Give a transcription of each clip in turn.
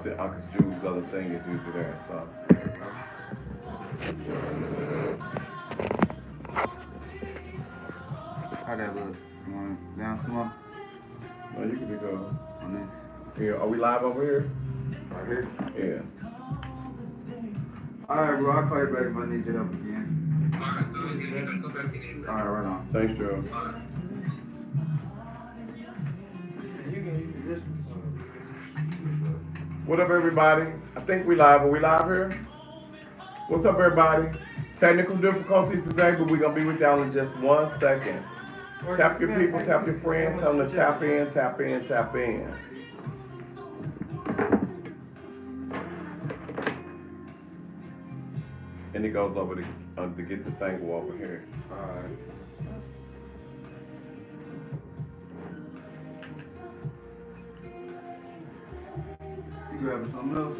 see Uncle Drew's other thing is usually there. So. How that look? You want down some more? No, you can be good. On there? Here, are we live over here? Right here? Yeah. Alright, bro. I'll call you back if I need your help again. Alright, right on. Thanks, Drew. What up, everybody? I think we live. Are we live here? What's up, everybody? Technical difficulties today, but we're going to be with y'all in just 1 second. Tap your people, tap your friends, tell them to tap in, tap in, tap in. And it goes over to get this angle over here. Alright. You grabbing something else?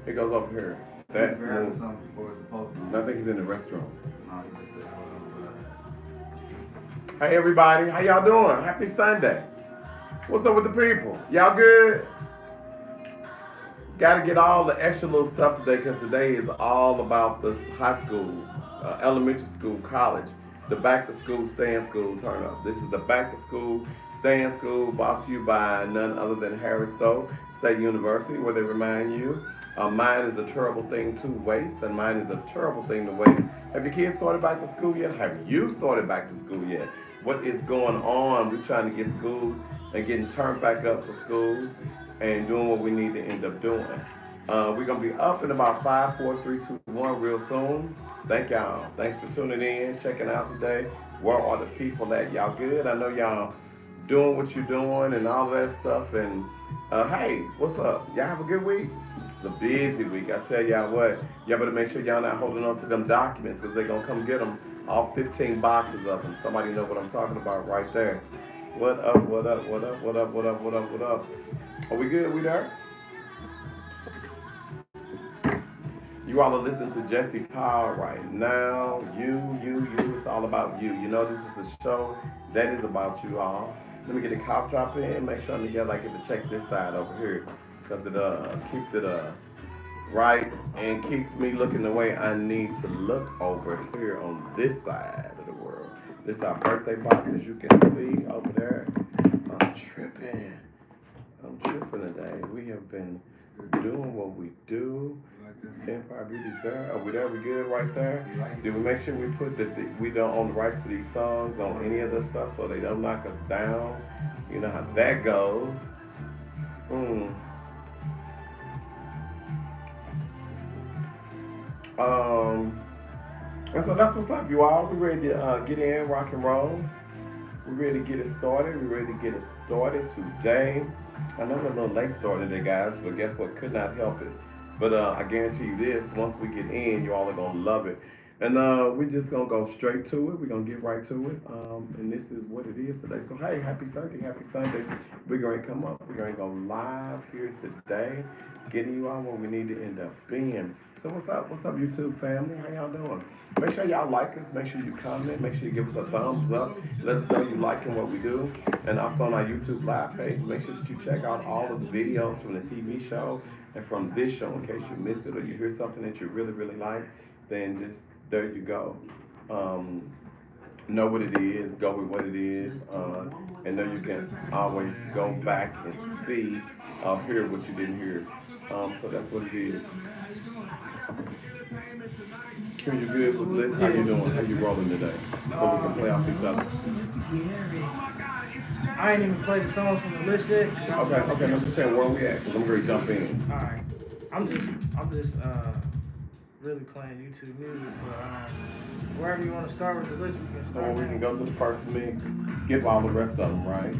It goes over here. You That grabbing move. something for the post on? I think he's in the restroom. No, he just said, hold on. Hey, everybody. How y'all doing? Happy Sunday. What's up with the people? Y'all good? Got to get all the extra little stuff today because today is all about the high school, elementary school, college, the back to school, stay in school turn up. This is the back to school, stay in school brought to you by none other than Harris Stowe State University, where they remind you mine is a terrible thing to waste, and mine is a terrible thing to waste. Have your kids started back to school yet? Have you started back to school yet? What is going on? We're trying to get school and getting turned back up for school and doing what we need to end up doing. We're going to be up in about 5, 4, 3, 2, 1 real soon. Thank y'all. Thanks for tuning in, checking out today. Where are the people at? Y'all good? I know y'all doing what you're doing and all that stuff. And hey, what's up? Y'all have a good week? It's a busy week. I tell y'all what, y'all better make sure y'all not holding on to them documents because they're going to come get them, all 15 boxes of them. Somebody know what I'm talking about right there. What up, what up, what up, what up, what up, what up, what up? Are we good? We there? You all are listening to Jesse Powell right now. You, it's all about you. You know this is the show that is about you all. Let me get the cough drop in, make sure I'm together. I get to check this side over here because it keeps it right and keeps me looking the way I need to look over here on this side of the world. This is our birthday box, as you can see over there. I'm tripping today. We have been doing what we do. Empire Beauty's there. Are we there? We good right there? Did we make sure we put that we don't own the rights to these songs on any of this stuff so they don't knock us down? You know how that goes. And so that's what's up, you all. We're ready to get in, rock and roll. We're ready to get it started. We're ready to get it started today. I know we're a little late started today, guys, but guess what? Could not help it. But I guarantee you this, once we get in, you all are going to love it. And we're just going to go straight to it. We're going to get right to it. And this is what it is today. So, hey, happy Sunday, happy Sunday. We're going to come up. We're going to go live here today, getting you all where we need to end up being. So what's up? What's up, YouTube family? How y'all doing? Make sure y'all like us. Make sure you comment. Make sure you give us a thumbs up. Let us know you liking what we do. And also on our YouTube live page, make sure that you check out all of the videos from the TV show and from this show in case you missed it or you hear something that you really, really like. Then just, there you go. Know what it is. Go with what it is. And know you can always go back and see, hear what you didn't hear. So that's what it is. Q, you good with this? How you doing? How you rolling today? So we can play off each other. I ain't even played the song from the list yet. Okay, I'm just saying where we at, because I'm ready to jump in. Alright. I'm just really playing YouTube music, but wherever you want to start with the list, we can So start. we can go to the first mix, skip all the rest of them, right?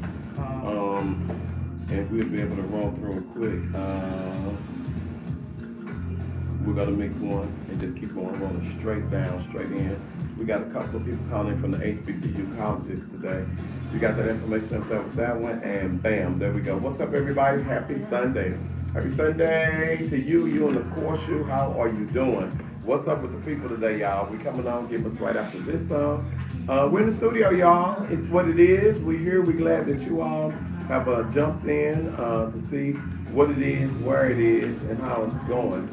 And we'll be able to roll through it quick. We're gonna mix one and just keep on rolling straight down, straight in. We got a couple of people calling from the HBCU colleges today. We got that information up there with that one, and bam, there we go. What's up, everybody? Happy Sunday. Happy Sunday to you, and of course you. How are you doing? What's up with the people today, y'all? We coming on, give us right after this song. We're in the studio, y'all. It's what it is. We're here. We're glad that you all have jumped in to see what it is, where it is, and how it's going.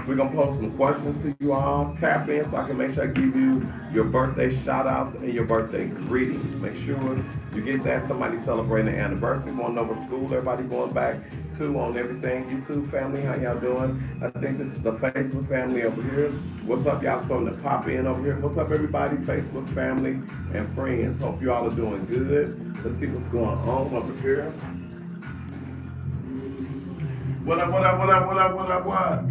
We're going to post some questions to you all. Tap in so I can make sure I give you your birthday shout outs and your birthday greetings. Make sure you get that. Somebody celebrating the anniversary, want to know what school everybody going back to on everything. YouTube family, how y'all doing? I think this is the Facebook family over here. What's up, y'all starting to pop in over here? What's up, everybody? Facebook family and friends. Hope you all are doing good. Let's see what's going on over here. What up, what up, what up, what up, what up, what?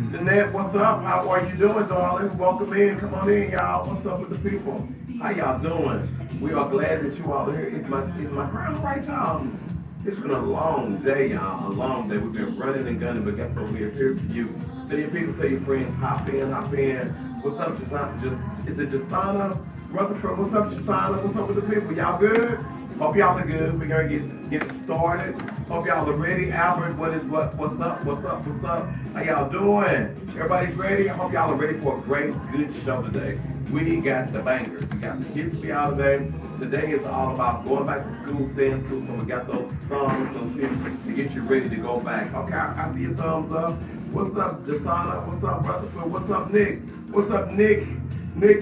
Jeanette, what's up? How are you doing, darling? Welcome in. Come on in, y'all. What's up with the people? How y'all doing? We are glad that you all are here. Is my crown right, y'all? It's been a long day, y'all. A long day. We've been running and gunning, but guess what? We're here for you. Tell your people, tell your friends, hop in, hop in. What's up, Jasana? Is it Jasana? Rutherford, what's up, Jasana? What's up with the people? Y'all good? Hope y'all are good. We're gonna get it started. Hope y'all are ready. Albert, what's up? How y'all doing? Everybody's ready? I hope y'all are ready for a great, good show today. We got the bangers. We got the kids to be out today. Today is all about going back to school, staying in school. So we got those songs, those hits to get you ready to go back. Okay, I see your thumbs up. What's up, Jasana? What's up, Rutherford? What's up, Nick? What's up, Nick? Nick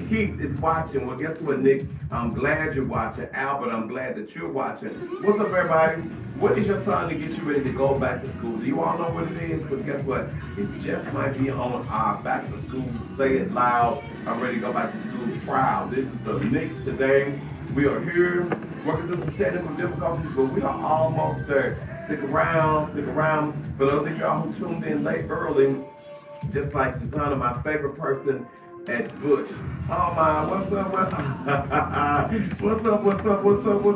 Heath is watching. Well, guess what, Nick? I'm glad you're watching. Albert, I'm glad that you're watching. What's up, everybody? What is your song to get you ready to go back to school? Do you all know what it is? Because guess what? It just might be on our back to school. Say it loud. I'm ready to go back to school proud. This is the mix today. We are here working through some technical difficulties, but we are almost there. Stick around. For those of y'all who tuned in late early, just like Jasana, my favorite person at Bush. Oh my, what's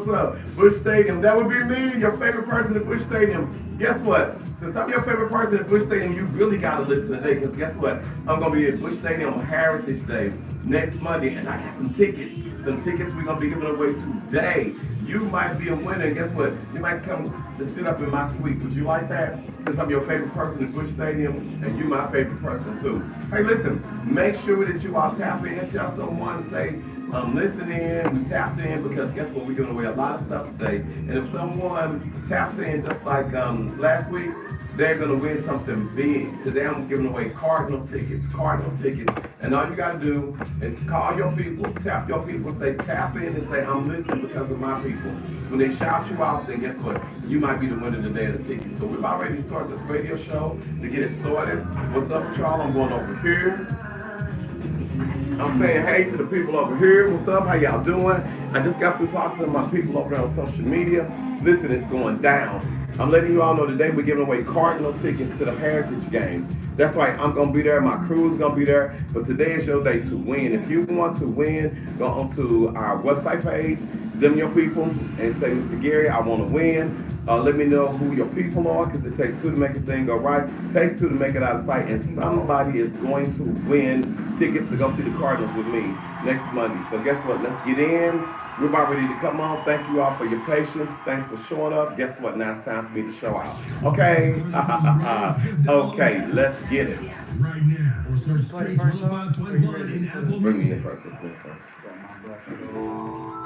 up? Bush Stadium. That would be me, your favorite person at Bush Stadium. Guess what? Since I'm your favorite person at Bush Stadium, you really gotta listen today, because guess what? I'm gonna be at Bush Stadium on Heritage Day next Monday, and I got some tickets. Some tickets we're gonna be giving away today. You might be a winner, and guess what? You might come to sit up in my suite. Would you like that? Since I'm your favorite person at Bush Stadium, and you my favorite person too. Hey, listen, make sure that you all tap in. Tell someone, say, listen in, we tapped in, because guess what? We're giving away a lot of stuff today. And if someone taps in just like last week, they're gonna win something big. Today I'm giving away Cardinal tickets. And all you gotta do is call your people, tap your people, say tap in and say, I'm listening because of my people. When they shout you out, then guess what? You might be the winner today of the ticket. So we're about ready to start this radio show. To get it started, what's up with y'all? I'm going over here. I'm saying hey to the people over here. What's up? How y'all doing? I just got through talking to my people over there on social media. Listen, it's going down. I'm letting you all know today we're giving away Cardinal tickets to the Heritage game. That's right, I'm going to be there. My crew is going to be there. But today is your day to win. If you want to win, go onto our website page, them your people, and say, Mr. Gary, I want to win. Let me know who your people are, because it takes two to make a thing go right. It takes two to make it out of sight. And somebody is going to win tickets to go see the Cardinals with me next Monday. So guess what? Let's get in. We're about ready to come on. Thank you all for your patience. Thanks for showing up. Guess what? Now it's time for me to show out. Okay? Okay, let's get it. Right now, on Search Streets 105.1 in Apple Bring me in Music. first. Let's go first. Ooh.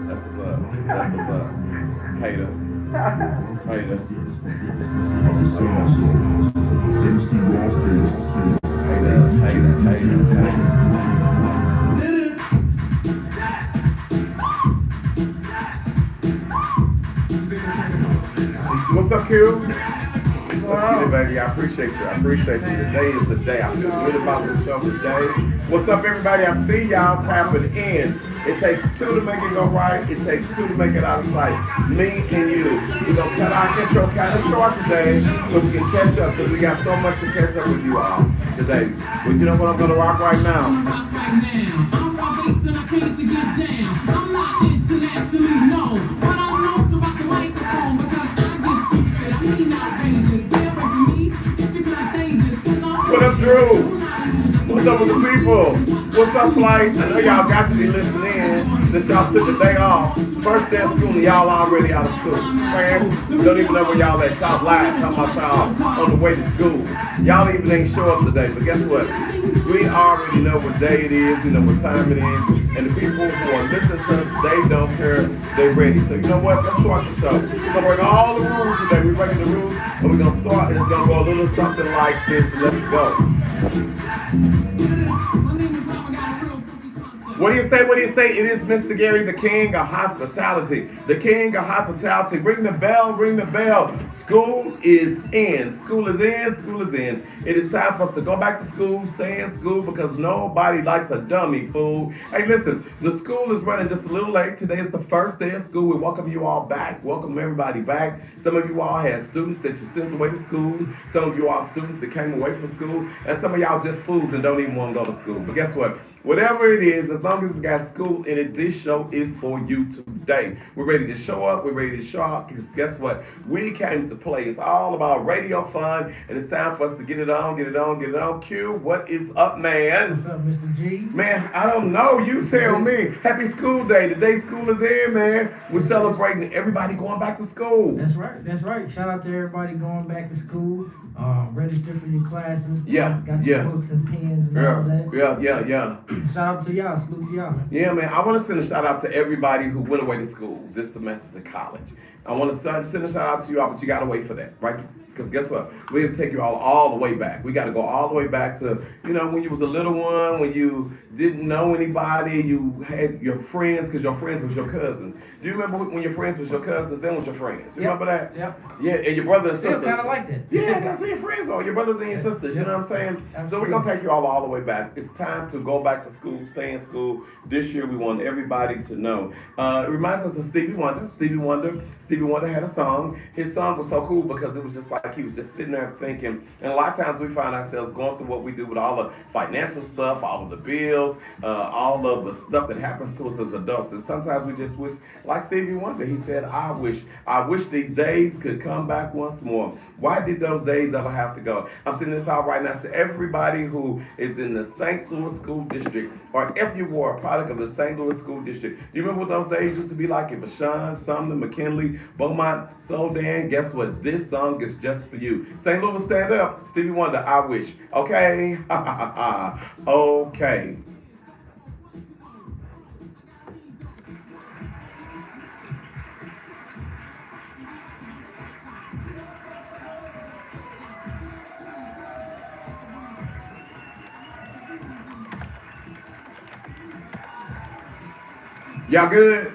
That's what's up. Hater. What's up, Q? Hey, baby, I appreciate you. Today is the day. I feel good about the show today. What's up, everybody? I see y'all tapping in. It takes two to make it go right. It takes two to make it out of sight. Me and you. We're going to cut our intro kind of short today so we can catch up, because we got so much to catch up with you all today. But you know what I'm going to rock right now? I'm rock bass and I came to get down. I'm not internationally known, but I'm known to rock the microphone because I get stupid. I mean outrageous. Stay away from me if you're contagious. What up, Drew? What's up with the people? What's up, Flight? I know y'all got to be listening in. Since y'all took the day off. First day of school and y'all already out of school. Man, we don't even know where y'all at. Y'all live talking about y'all on the way to school. Y'all even ain't show up today. But guess what? We already know what day it is. We know what time it is. And the people who are listening to us, they don't care. They ready. So you know what? Let's start the show. We're gonna break all the rules today. We're breaking the rules, and we're gonna start, and it's gonna go a little something like this. Let's go. What do you say? What do you say? It is Mr. Gary, the king of hospitality. The king of hospitality. Ring the bell, ring the bell. School is in. School is in. School is in. It is time for us to go back to school, stay in school, because nobody likes a dummy, fool. Hey, listen, the school is running just a little late. Today is the first day of school. We welcome you all back. Welcome everybody back. Some of you all had students that you sent away to school. Some of you all students that came away from school. And some of y'all just fools and don't even want to go to school. But guess what? Whatever it is, as long as it's got school in it, this show is for you today. We're ready to show up. We're ready to show up, because guess what? We came to play. It's all about radio fun, and it's time for us to get it on, get it on, get it on. Q, what is up, man? What's up, Mr. G? Man, I don't know. You tell me. Happy school day. Today school is in, man. We're celebrating everybody going back to school. That's right. That's right. Shout out to everybody going back to school. Register for your classes. Yeah, Got your yeah. books and pens and all that. Yeah. Shout out to y'all. Salute to y'all, man. Yeah, man. I want to send a shout out to everybody who went away to school this semester to college. I want to send a shout out to you all, but you got to wait for that, right? Because guess what? We have to take you all the way back. We got to go all the way back to, when you was a little one, when you didn't know anybody, you had your friends, because your friends was your cousins. Do you remember when your friends was your cousins, then was your friends? You remember that? Yep. Yeah, and your brothers and Still sisters. kind of like that. Yeah, that's who your friends are, your brothers and your sisters, you know what I'm saying? Absolutely. So we're going to take you all the way back. It's time to go back to school, stay in school. This year we want everybody to know. It reminds us of Stevie Wonder. Stevie Wonder had a song. His song was so cool because it was just like he was just sitting there thinking. And a lot of times we find ourselves going through what we do with all the financial stuff, all of the bills, all of the stuff that happens to us as adults. And sometimes we just wish, like Stevie Wonder, he said, I wish these days could come back once more. Why did those days ever have to go? I'm sending this out right now to everybody who is in the St. Louis School District, or if you were a product of the St. Louis School District. Do you remember what those days used to be like in Vashon, Sumner, McKinley, Beaumont, Soldan? Guess what? This song is just for you. St. Louis, stand up. Stevie Wonder, I wish. Okay? Okay. Y'all good?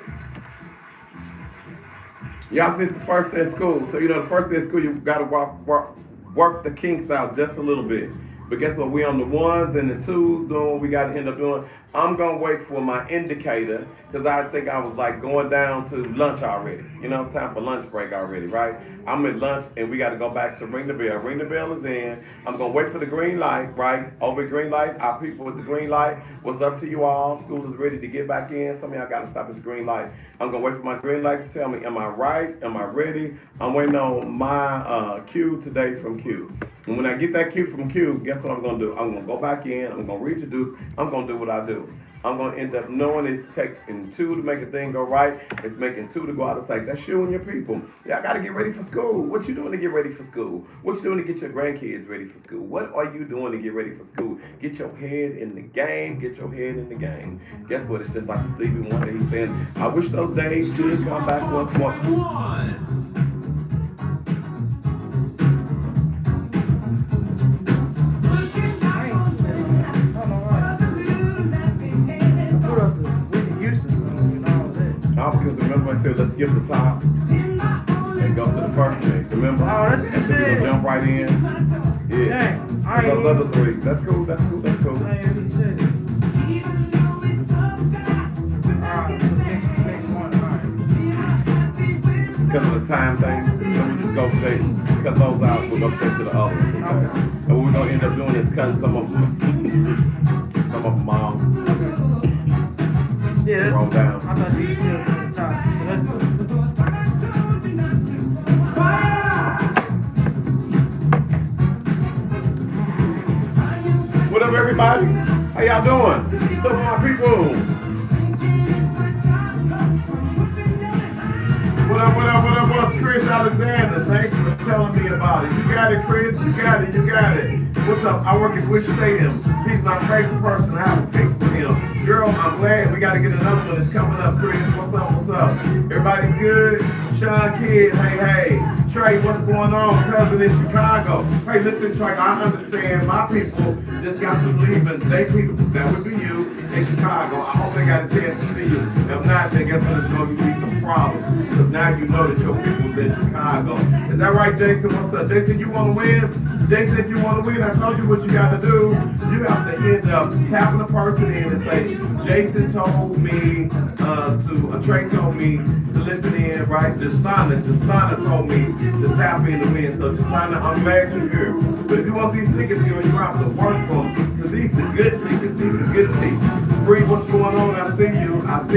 Y'all see it's the first day of school. So, the first day of school, you got to work the kinks out just a little bit. But guess what? We on the ones and the twos doing what we got to end up doing. I'm going to wait for my indicator, because I think I was like going down to lunch already. It's time for lunch break already, right? I'm at lunch and we got to go back to ring the bell. Ring the bell is in. I'm going to wait for the green light, right? Over the green light, our people with the green light, what's up to you all? School is ready to get back in. Some of y'all got to stop at the green light. I'm going to wait for my green light to tell me, am I right? Am I ready? I'm waiting on my cue today from Q. And when I get that cue from Q, guess what I'm going to do? I'm going to go back in. I'm going to reintroduce. I'm going to do what I do. I'm going to end up knowing it's taking two to make a thing go right. It's making two to go out of sight. That's you and your people. Y'all got to get ready for school. What you doing to get ready for school? What you doing to get your grandkids ready for school? What are you doing to get ready for school? Get your head in the game. Get your head in the game. Guess what? It's just like Stevie Wonder. He's saying, I wish those days could come back once more. Because remember I said, let's skip the top and go to the first thing. Remember? Oh, that's what you and so we're said. gonna jump right in. Yeah. Dang, I And ain't those other three. That's cool. I ain't really said it. Alright, so next one. Alright. Because of the time thing, so we just go straight, cut those out, we'll go straight to the other ones. Okay? And what we're gonna end up doing is cutting some of them. Some of them off. Yeah, Roll down. I thought you were still at the top. So let's go. What up, everybody? How y'all doing? What's up, my people? What up, Chris Alexander? Thanks for telling me about it. You got it, Chris. You got it. What's up? I work at Wish Stadium. He's my favorite person. I have a fix for him. Girl, I'm glad we gotta get another one that's coming up, Chris. What's up, what's up? Everybody's good? Sean Kidd, hey. Trey, what's going on? Cousin in Chicago. Hey, listen, Trey, I understand my people just got to leave and they people, that would be you, in Chicago. I hope they got a chance to see you. If not, then guess what, it's going to be some problems. Because now you know that your people's in Chicago. Is that right, Jason? What's up? Jason, you want to win? Jason, if you want to win, I told you what you got to do. You have to end up tapping the person in and say, Jason told me Trey told me to listen in, right? Jasana told me to tap in to win. So Jasana, I'm glad you're here. But if you want these tickets, you have to work for them. Because these are good tickets, Free, what's going on? I see you. I'm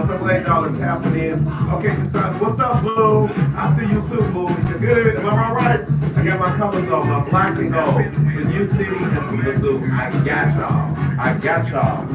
so glad y'all are tapping in. Okay, Jasana, what's up, Boo? I see you too, Boo. You good? Am I all right? I got my colors on, my black and gold. For you city and for the zoo. I got y'all.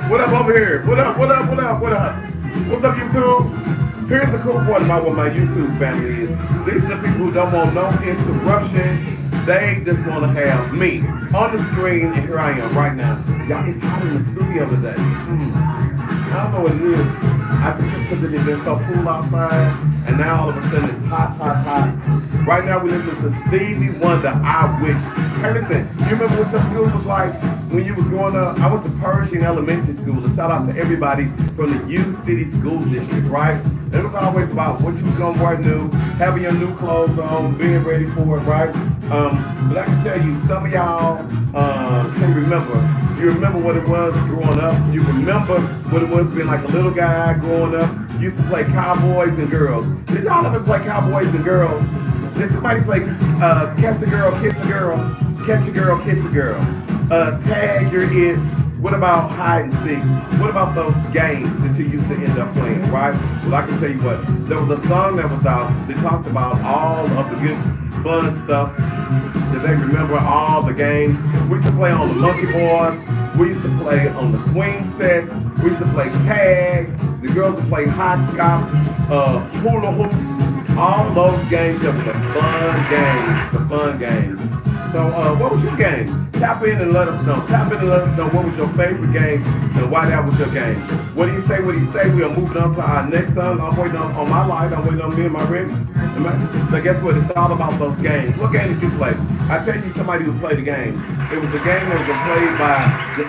What up over here? What up? What's up, YouTube? Here's the cool part about what my YouTube family is. These are the people who don't want no interruptions. They just want to have me on the screen, and here I am right now. Y'all, it's hot in the studio today. I don't know what it is. I think it's because it's been so cool outside, and now all of a sudden it's hot. Right now we listen to Stevie Wonder, I Wish. Hey, listen, you remember what your school was like when you was growing up? I went to Pershing Elementary School, and shout out to everybody from the U City School District, right? It was always about what you was gonna wear new, having your new clothes on, being ready for it, right? But I can tell you, some of y'all can remember. You remember what it was growing up. You remember what it was being like a little guy growing up. You used to play cowboys and girls. Did y'all ever play cowboys and girls? Did somebody play catch a girl, kiss a girl, catch a girl, kiss a girl? Tag, you're it. What about hide and seek? What about those games that you used to end up playing, right? Well, I can tell you what, there was a song that was out that talked about all of the good fun stuff. That they remember all the games. We used to play on the monkey bars. We used to play on the swing set. We used to play tag. The girls would play hopscotch, hula hoop. All those games that were the fun games. So, what was your game? Tap in and let us know. What was your favorite game and why that was your game. What do you say? We are moving on to our next song. I'm waiting on my live. I'm waiting on me and my Rick. So guess what? It's all about those games. What game did you play? I tell you somebody who played the game. It was a game that was played by the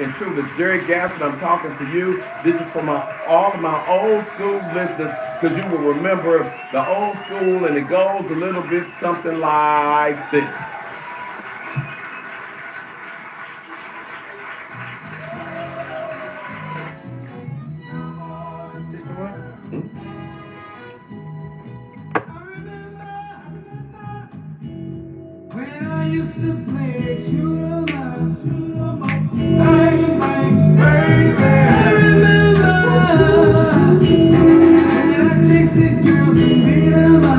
Intruders. Jerry Gassett, I'm talking to you. This is for all of my old school listeners, because you will remember the old school, and it goes a little bit something like this. This the one? When I used to play shoot 'em up, bang, bang, baby. I remember when I chased the girls and beat 'em up.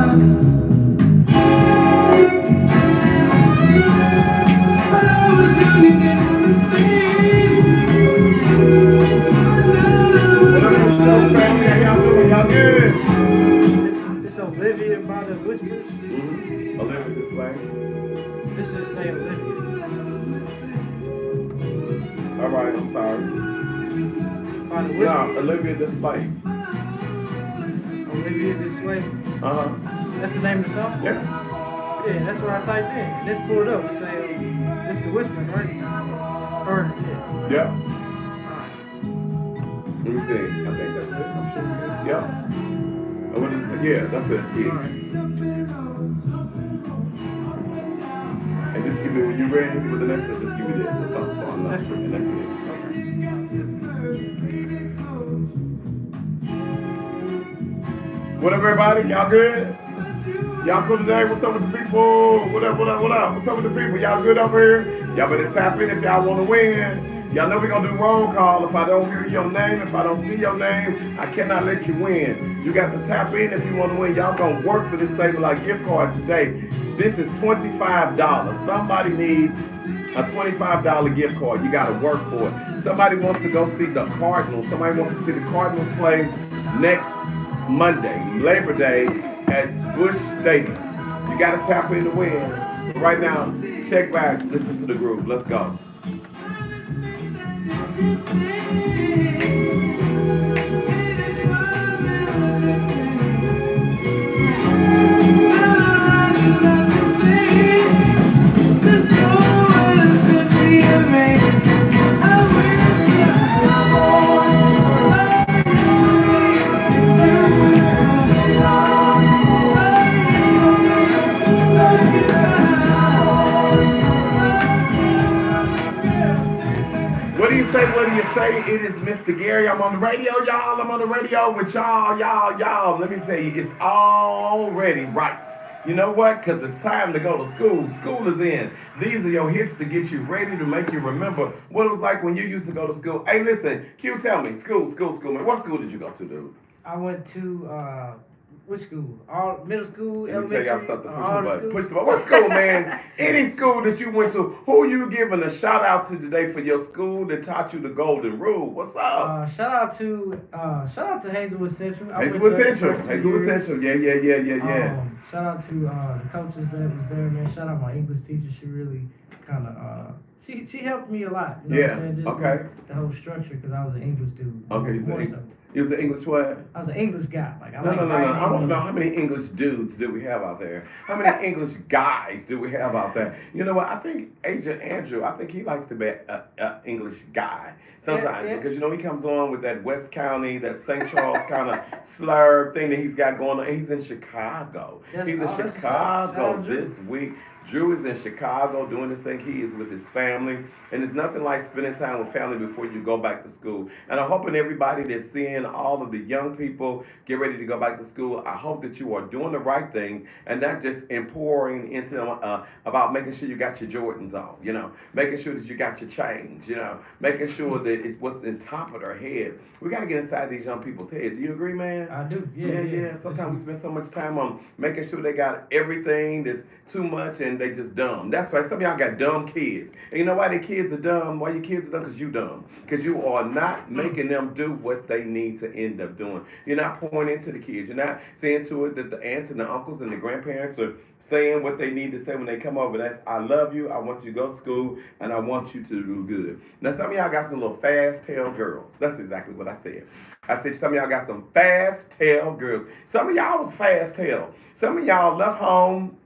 But I was young and didn't understand. Y'all good? It's Olivia by the Whispers. Olivia this way. This is say Olivia. All right, I'm sorry. By the Whispers. No, Olivia this way. Olivia this way. That's the name of the song? Yeah. Yeah, that's what I typed in. This pulled up. It say it's the Whispers, right? Or Yeah. Alright. Let me see. I think that's it. I'm sure. Yeah. What is it? Yeah, that's it. Yeah. Alright. And just give me, when you're ready with the next one, just give me this. It's something so I know. That's And that's it. What up, everybody? Y'all good? Y'all cool today? What's up with the people? What up? What's up with the people? Y'all good over here? Y'all better tap in if y'all want to win. Y'all know we're going to do roll call. If I don't hear your name, if I don't see your name, I cannot let you win. You got to tap in if you want to win. Y'all going to work for this Save a Lot gift card today. This is $25. Somebody needs a $25 gift card. You got to work for it. Somebody wants to go see the Cardinals. Somebody wants to see the Cardinals play next Monday, Labor Day, at Busch Stadium. You got to tap in to win. Right now, check back, listen to the groove. Let's go. What do you say? What do you say? It is Mr. Gary. I'm on the radio, y'all. I'm on the radio with y'all. Let me tell you, it's already right. You know what? Because it's time to go to school. School is in. These are your hits to get you ready, to make you remember what it was like when you used to go to school. Hey, listen, Q, tell me, school, man. What school did you go to, dude? I went to, which school? All middle school, Let me tell elementary, y'all something. all the schools? Push the button. What school, man? Any school that you went to, who you giving a shout out to today for your school that taught you the golden rule? What's up? Shout out to Hazelwood Central. Hazelwood Central. Yeah. Shout out to the coaches that was there, man. Shout out my English teacher. She really kind of she helped me a lot. You know what I'm saying? Just with the whole structure, because I was an English dude. Okay, you was an English what? I was an English guy. No. I want to know how many English dudes do we have out there? How many English guys do we have out there? You know what? I think Agent Andrew, he likes to be an English guy sometimes. Because, you know, he comes on with that West County, that St. Charles kind of slur thing that he's got going on. He's in Chicago. He's in Chicago this week. Drew is in Chicago doing this thing. He is with his family. And it's nothing like spending time with family before you go back to school. And I'm hoping everybody that's seeing all of the young people get ready to go back to school, I hope that you are doing the right things and not just pouring into them about making sure you got your Jordans on, you know, making sure that you got your change, you know, making sure that it's what's in top of their head. We got to get inside these young people's heads. Do you agree, man? I do. Yeah. Sometimes we spend so much time on making sure they got everything that's too much and they just dumb. That's why some of y'all got dumb kids. And you know why the kids are dumb? Why your kids are dumb? Because you dumb. Because you are not making them do what they need to end up doing. You're not pouring into the kids. You're not saying to it that the aunts and the uncles and the grandparents are saying what they need to say when they come over. That's, I love you, I want you to go to school, and I want you to do good. Now, some of y'all got some little fast-tail girls. That's exactly what I said. I said some of y'all got some fast-tail girls. Some of y'all was fast-tail. Some of y'all left home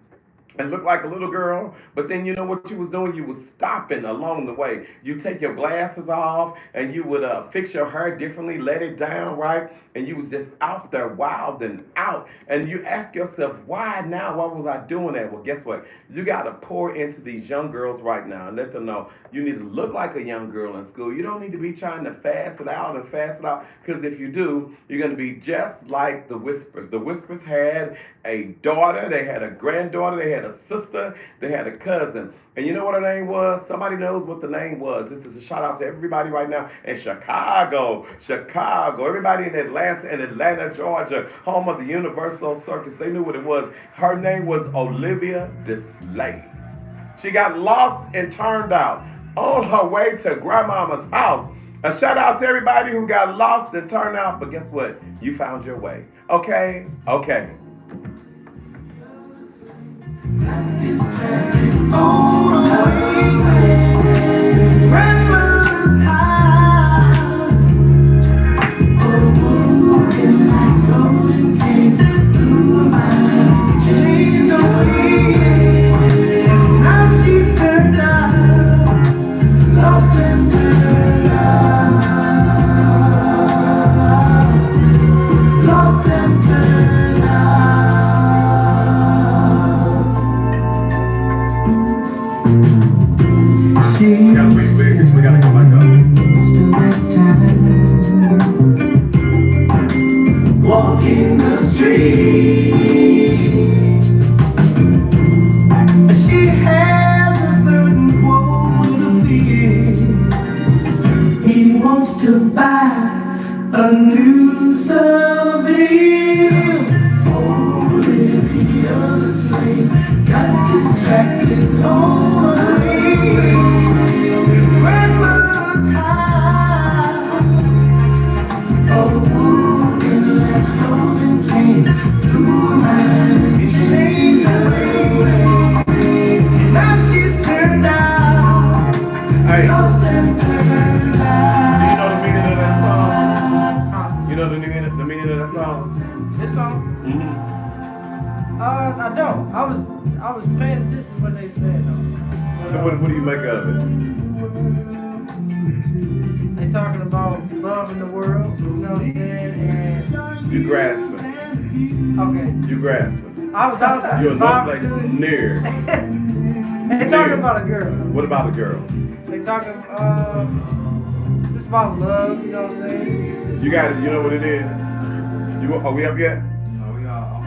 and looked like a little girl, but then you know what you was doing? You was stopping along the way. You take your glasses off and you would fix your hair differently, let it down, right? And you was just out there wild and out. And you ask yourself, why now? Why was I doing that? Well, guess what? You got to pour into these young girls right now and let them know you need to look like a young girl in school. You don't need to be trying to fast it out, because if you do, you're going to be just like the Whispers. The Whispers had a daughter, they had a granddaughter, they had a sister, they had a cousin. And you know what her name was? Somebody knows what the name was. This is a shout out to everybody right now in Chicago. Everybody in Atlanta and Atlanta, Georgia, home of the Universal Circus. They knew what it was. Her name was Olivia Deslay. She got lost and turned out on her way to grandmama's house. A shout out to everybody who got lost and turned out, but guess what? You found your way. Okay. We gotta go back up. Walking the streets, she has a certain quality. He wants to buy a new Seville. Olivia the slave got distracted on the way to grandma's house. Oh, let's go and play. Who am I? Change the way. song? This song? Mm-hmm. I don't. I was paying attention to what they said though. So what do you make of it? They talking about love in the world, you know what I'm saying? And You grasping. okay. You grasping. I was You're no place near. They talking about a girl. What about a girl? They talking just about love, you know what I'm saying? You got it. You know what it is? Are we up yet? No, we are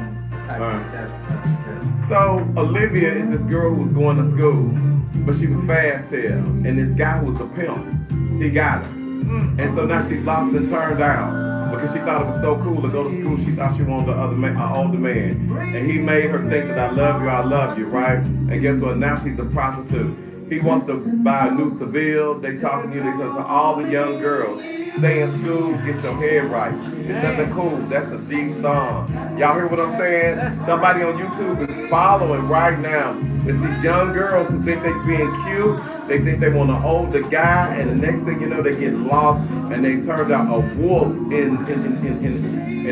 So Olivia is this girl who was going to school, but she was fast tail, and this guy who was a pimp, he got her, and so now she's lost and turned down because she thought it was so cool to go to school. She thought she wanted an older man, and he made her think that I love you, right? And guess what? Now she's a prostitute. He wants to buy a new Seville. They talking to you because of all the young girls. Stay in school, get your head right. It's nothing cool. That's a deep song. Y'all hear what I'm saying? Somebody on YouTube is following right now. It's these young girls who think they're being cute. They think they want to hold the guy, and the next thing you know, they get lost, and they turned out a wolf and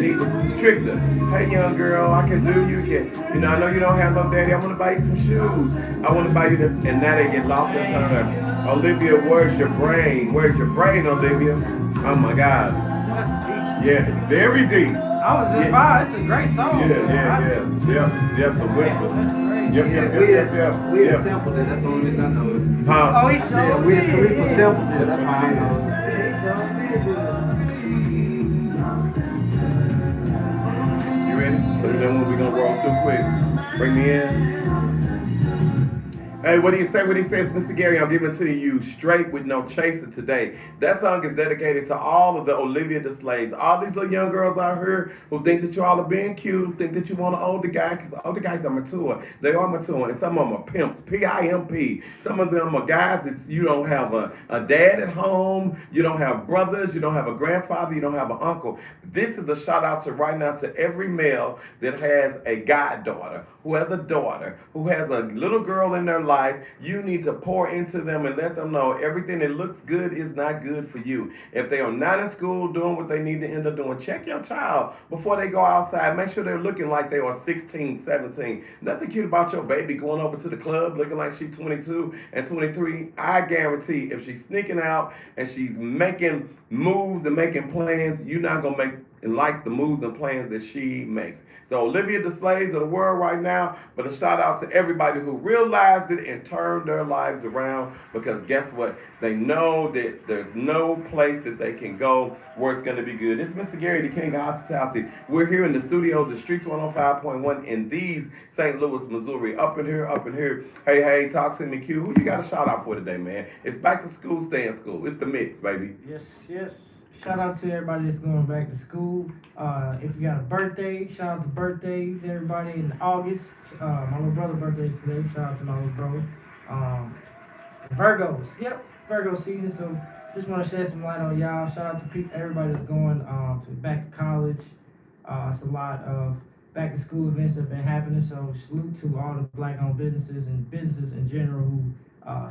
he tricked her. Hey, young girl, I can do you. You know, I know you don't have no daddy. I want to buy you some shoes. I want to buy you this, and now they get lost and turned out. Olivia, where's your brain? Where's your brain, Olivia? Oh my God. Yeah, it's very deep. I was just by. It's a great song. Yep, the whispers. Yep. We had sampled it, that's the only reason I know it. Huh? Oh, he showed Yeah, me. Wiz Khalifa sampled it, that's how I know it. You ready? Put it in when we're gonna roll through quick. Bring me in. Hey, what do you say? What he says, Mr. Gary, I'm giving it to you straight with no chaser today. That song is dedicated to all of the Olivia Deslays. All these little young girls out here who think that you all are being cute, who think that you want an older guy, because older guys are mature. They are mature, and some of them are pimps, P-I-M-P. Some of them are guys that you don't have a dad at home, you don't have brothers, you don't have a grandfather, you don't have an uncle. This is a shout out to right now to every male that has a goddaughter, who has a daughter, who has a little girl in their life. You need to pour into them and let them know everything that looks good is not good for you. If they are not in school doing what they need to end up doing, check your child before they go outside. Make sure they're looking like they are 16, 17. Nothing cute about your baby going over to the club looking like she's 22 and 23. I guarantee if she's sneaking out and she's making moves and making plans, you're not going to make like the moves and plans that she makes. So Olivia Deslays of the world right now, but a shout out to everybody who realized it and turned their lives around, because guess what? They know that there's no place that they can go where it's going to be good. It's Mr. Gary, the King of Hospitality. We're here in the studios at Streets 105.1 in these St. Louis, Missouri. Up in here. Hey, talk to me, Q. Who you got a shout out for today, man? It's back to school, stay in school. It's the mix, baby. Yes. Shout out to everybody that's going back to school. If you got a birthday, shout out to birthdays, everybody in August. My little brother's birthday is today. Shout out to my little brother. Virgos. Yep, Virgo season. So just want to shed some light on y'all. Shout out to everybody that's going to back to college. It's a lot of back to school events that have been happening. So salute to all the black-owned businesses and businesses in general who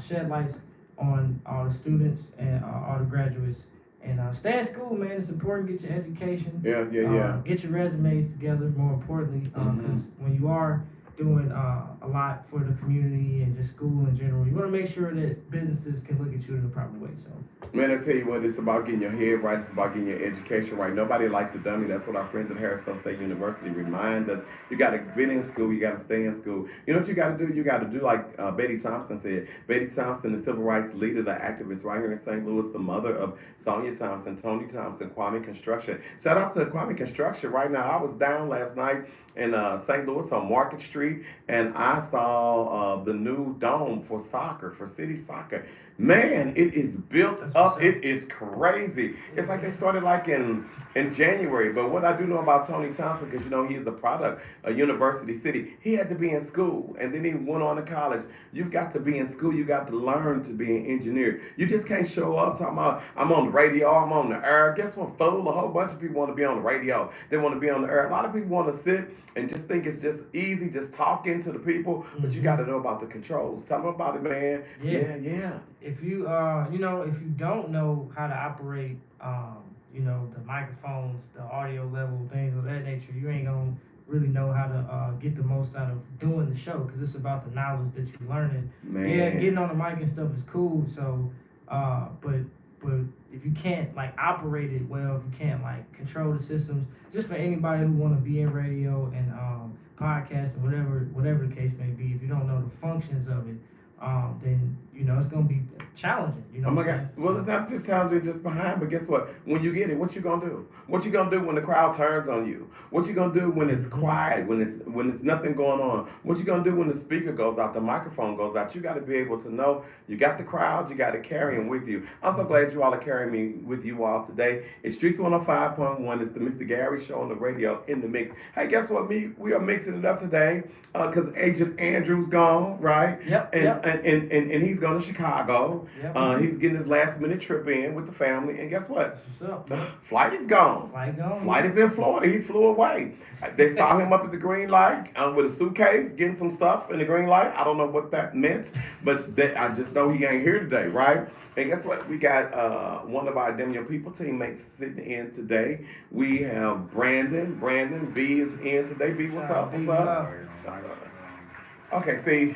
shed lights on all the students and all the graduates. And stay in school, man. It's important to get your education. Yeah. Get your resumes together, more importantly, because when you are doing a lot for the community and just school in general, you want to make sure that businesses can look at you in the proper way. So, man, I tell you what, it's about getting your head right. It's about getting your education right. Nobody likes a dummy. That's what our friends at Harrison State University remind us. You got to be in school. You got to stay in school. You know what you got to do? You got to do like Betty Thompson said. Betty Thompson, the civil rights leader, the activist right here in St. Louis, the mother of Sonia Thompson, Tony Thompson, Kwame Construction. Shout out to Kwame Construction right now. I was down last night in St. Louis on Market Street, and I saw the new dome for soccer, for city soccer. Man, it is built up. It is crazy. It's like they started like in January. But what I do know about Tony Thompson, because you know he is a product of University City, he had to be in school, and then he went on to college. You've got to be in school. You got to learn to be an engineer. You just can't show up talking about, I'm on the radio, I'm on the air. Guess what, fool? A whole bunch of people want to be on the radio. They want to be on the air. A lot of people want to sit and just think it's just easy, just talking to the people, but you got to know about the controls. Tell them about it, man. Yeah. If you if you don't know how to operate you know, the microphones, the audio level, things of that nature, you ain't gonna really know how to get the most out of doing the show, because it's about the knowledge that you're learning. Man. Yeah, getting on the mic and stuff is cool. So, but if you can't like operate it well, if you can't like control the systems, just for anybody who want to be in radio and podcast and whatever the case may be, if you don't know the functions of it, then you know it's gonna be challenging. You know. Oh my what I'm God. saying? Well, it's not just challenging just behind, but guess what? When you get it, what you gonna do? What you gonna do when the crowd turns on you? What you gonna do when it's quiet, when it's nothing going on? What you gonna do when the speaker goes out, the microphone goes out? You got to be able to know you got the crowd, you got to carry them with you. I'm so glad you all are carrying me with you all today. It's Streets 105.1. It's the Mr. Gary Show on the radio in the mix. Hey, guess what? We are mixing it up today because Agent Andrew's gone, right? Yep. And he's going to Chicago. Yep. He's getting his last minute trip in with the family. And guess what? That's what's up. The flight is gone. Flight is in Florida. He flew away. They saw him up at the green light with a suitcase, getting some stuff in the green light. I don't know what that meant, but I just know he ain't here today, right? And guess what? We got one of our Damn Your People teammates sitting in today. We have Brandon. Brandon B is in today. B, what's up? What's up? Okay, see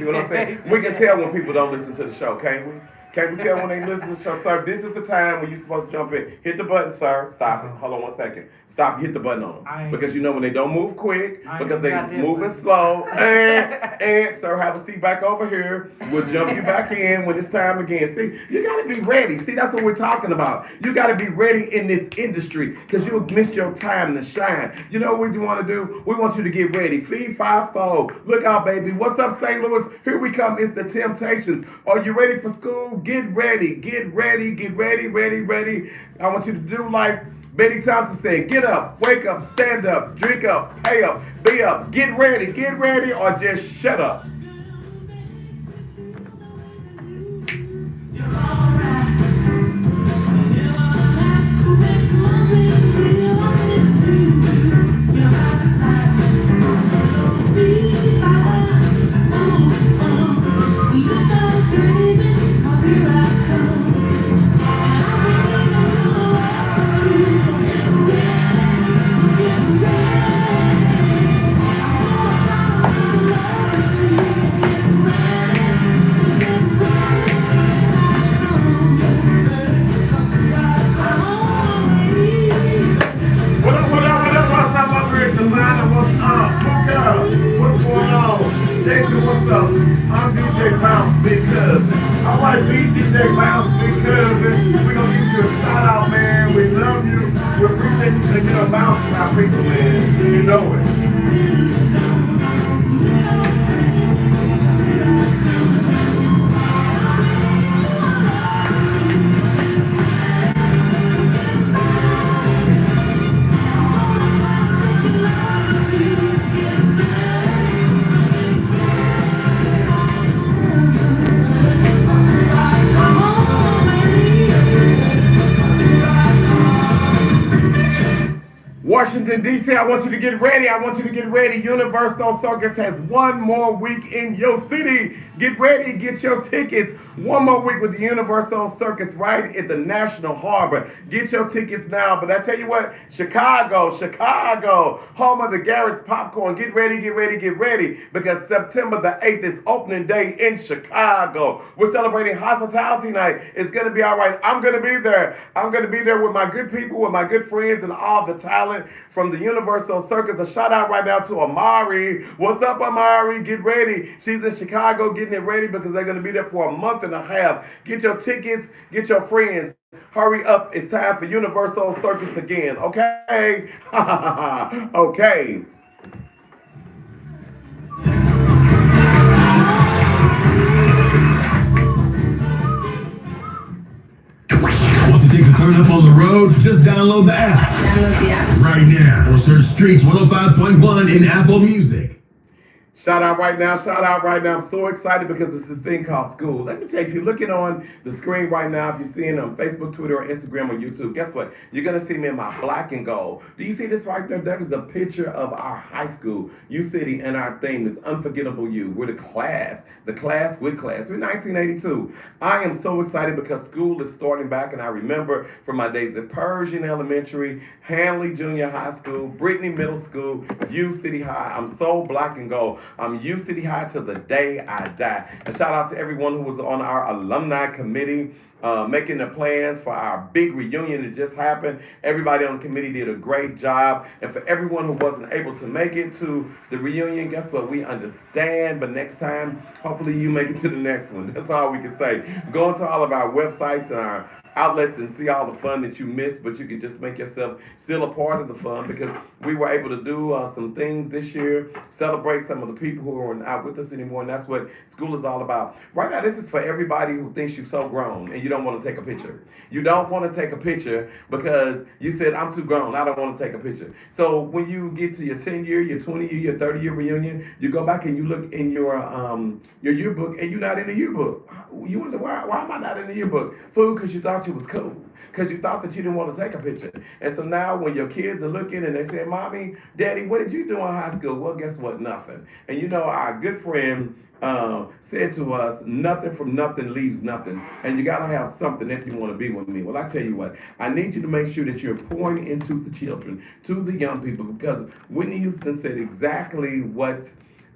what I'm saying? We can tell when people don't listen to the show, can't we? Can't we tell when they listen to the show? Sir, this is the time when you're supposed to jump in. Hit the button, sir. Stop it. Hold on 1 second. Stop, hit the button on them. Because you know when they don't move quick, because they moving slow. And sir, have a seat back over here. We'll jump you back in when it's time again. See, you gotta be ready. See, that's what we're talking about. You gotta be ready in this industry because you'll miss your time to shine. You know what we want to do? We want you to get ready. Feed 5-4. Look out, baby. What's up, St. Louis? Here we come. It's the Temptations. Are you ready for school? Get ready. Get ready. Get ready. Ready. I want you to do like Betty Thompson said, get up, wake up, stand up, drink up, pay up, be up, get ready, or just shut up. What's up? I'm DJ Bounce Big Cousin. I want to beat DJ Bounce Big Cousin. We're going to give you a shout out, man. We love you. We appreciate you taking a bounce to our people, man. You know it. Washington, D.C., I want you to get ready. Universal Circus has one more week in your city. Get ready, get your tickets. One more week with the Universal Circus right at the National Harbor. Get your tickets now. But I tell you what, Chicago, home of the Garrett's Popcorn. Get ready. Because September the 8th is opening day in Chicago. We're celebrating Hospitality Night. It's going to be all right. I'm going to be there. I'm going to be there with my good people, with my good friends, and all the talent from the Universal Circus. A shout out right now to Amari. What's up, Amari? Get ready. She's in Chicago getting it ready because they're going to be there for a month and a half. Get your tickets. Get your friends. Hurry up. It's time for Universal Circus again. Okay? Okay. Want to take a turn up on the road? Just download the app. Right now. Or search Streets 105.1 in Apple Music. Shout out right now, shout out right now. I'm so excited because it's this thing called school. Let me tell you, if you're looking on the screen right now, if you're seeing it on Facebook, Twitter, or Instagram, or YouTube, guess what? You're going to see me in my black and gold. Do you see this right there? That is a picture of our high school, U City, and our theme is Unforgettable You. We're the class with class. We're 1982. I am so excited because school is starting back, and I remember from my days at Pershing Elementary, Hanley Junior High School, Brittany Middle School, U City High. I'm so black and gold. I'm U City High till the day I die. And shout out to everyone who was on our alumni committee, making the plans for our big reunion that just happened. Everybody on the committee did a great job. And for everyone who wasn't able to make it to the reunion, guess what? We understand. But next time, hopefully you make it to the next one. That's all we can say. Go into all of our websites and our outlets and see all the fun that you missed, but you can just make yourself still a part of the fun because we were able to do some things this year, celebrate some of the people who are not with us anymore, and that's what school is all about. Right now, this is for everybody who thinks you're so grown and you don't want to take a picture. You don't want to take a picture because you said, I'm too grown, I don't want to take a picture. So when you get to your 10-year, your 20-year, your 30-year reunion, you go back and you look in your yearbook and you're not in the yearbook. You wonder, why am I not in the yearbook? Fool, because you thought you was cool. Because you thought that you didn't want to take a picture. And so now when your kids are looking and they say, Mommy, Daddy, what did you do in high school? Well, guess what? Nothing. And you know, our good friend said to us, nothing from nothing leaves nothing. And you got to have something if you want to be with me. Well, I tell you what, I need you to make sure that you're pouring into the children, to the young people, because Whitney Houston said exactly what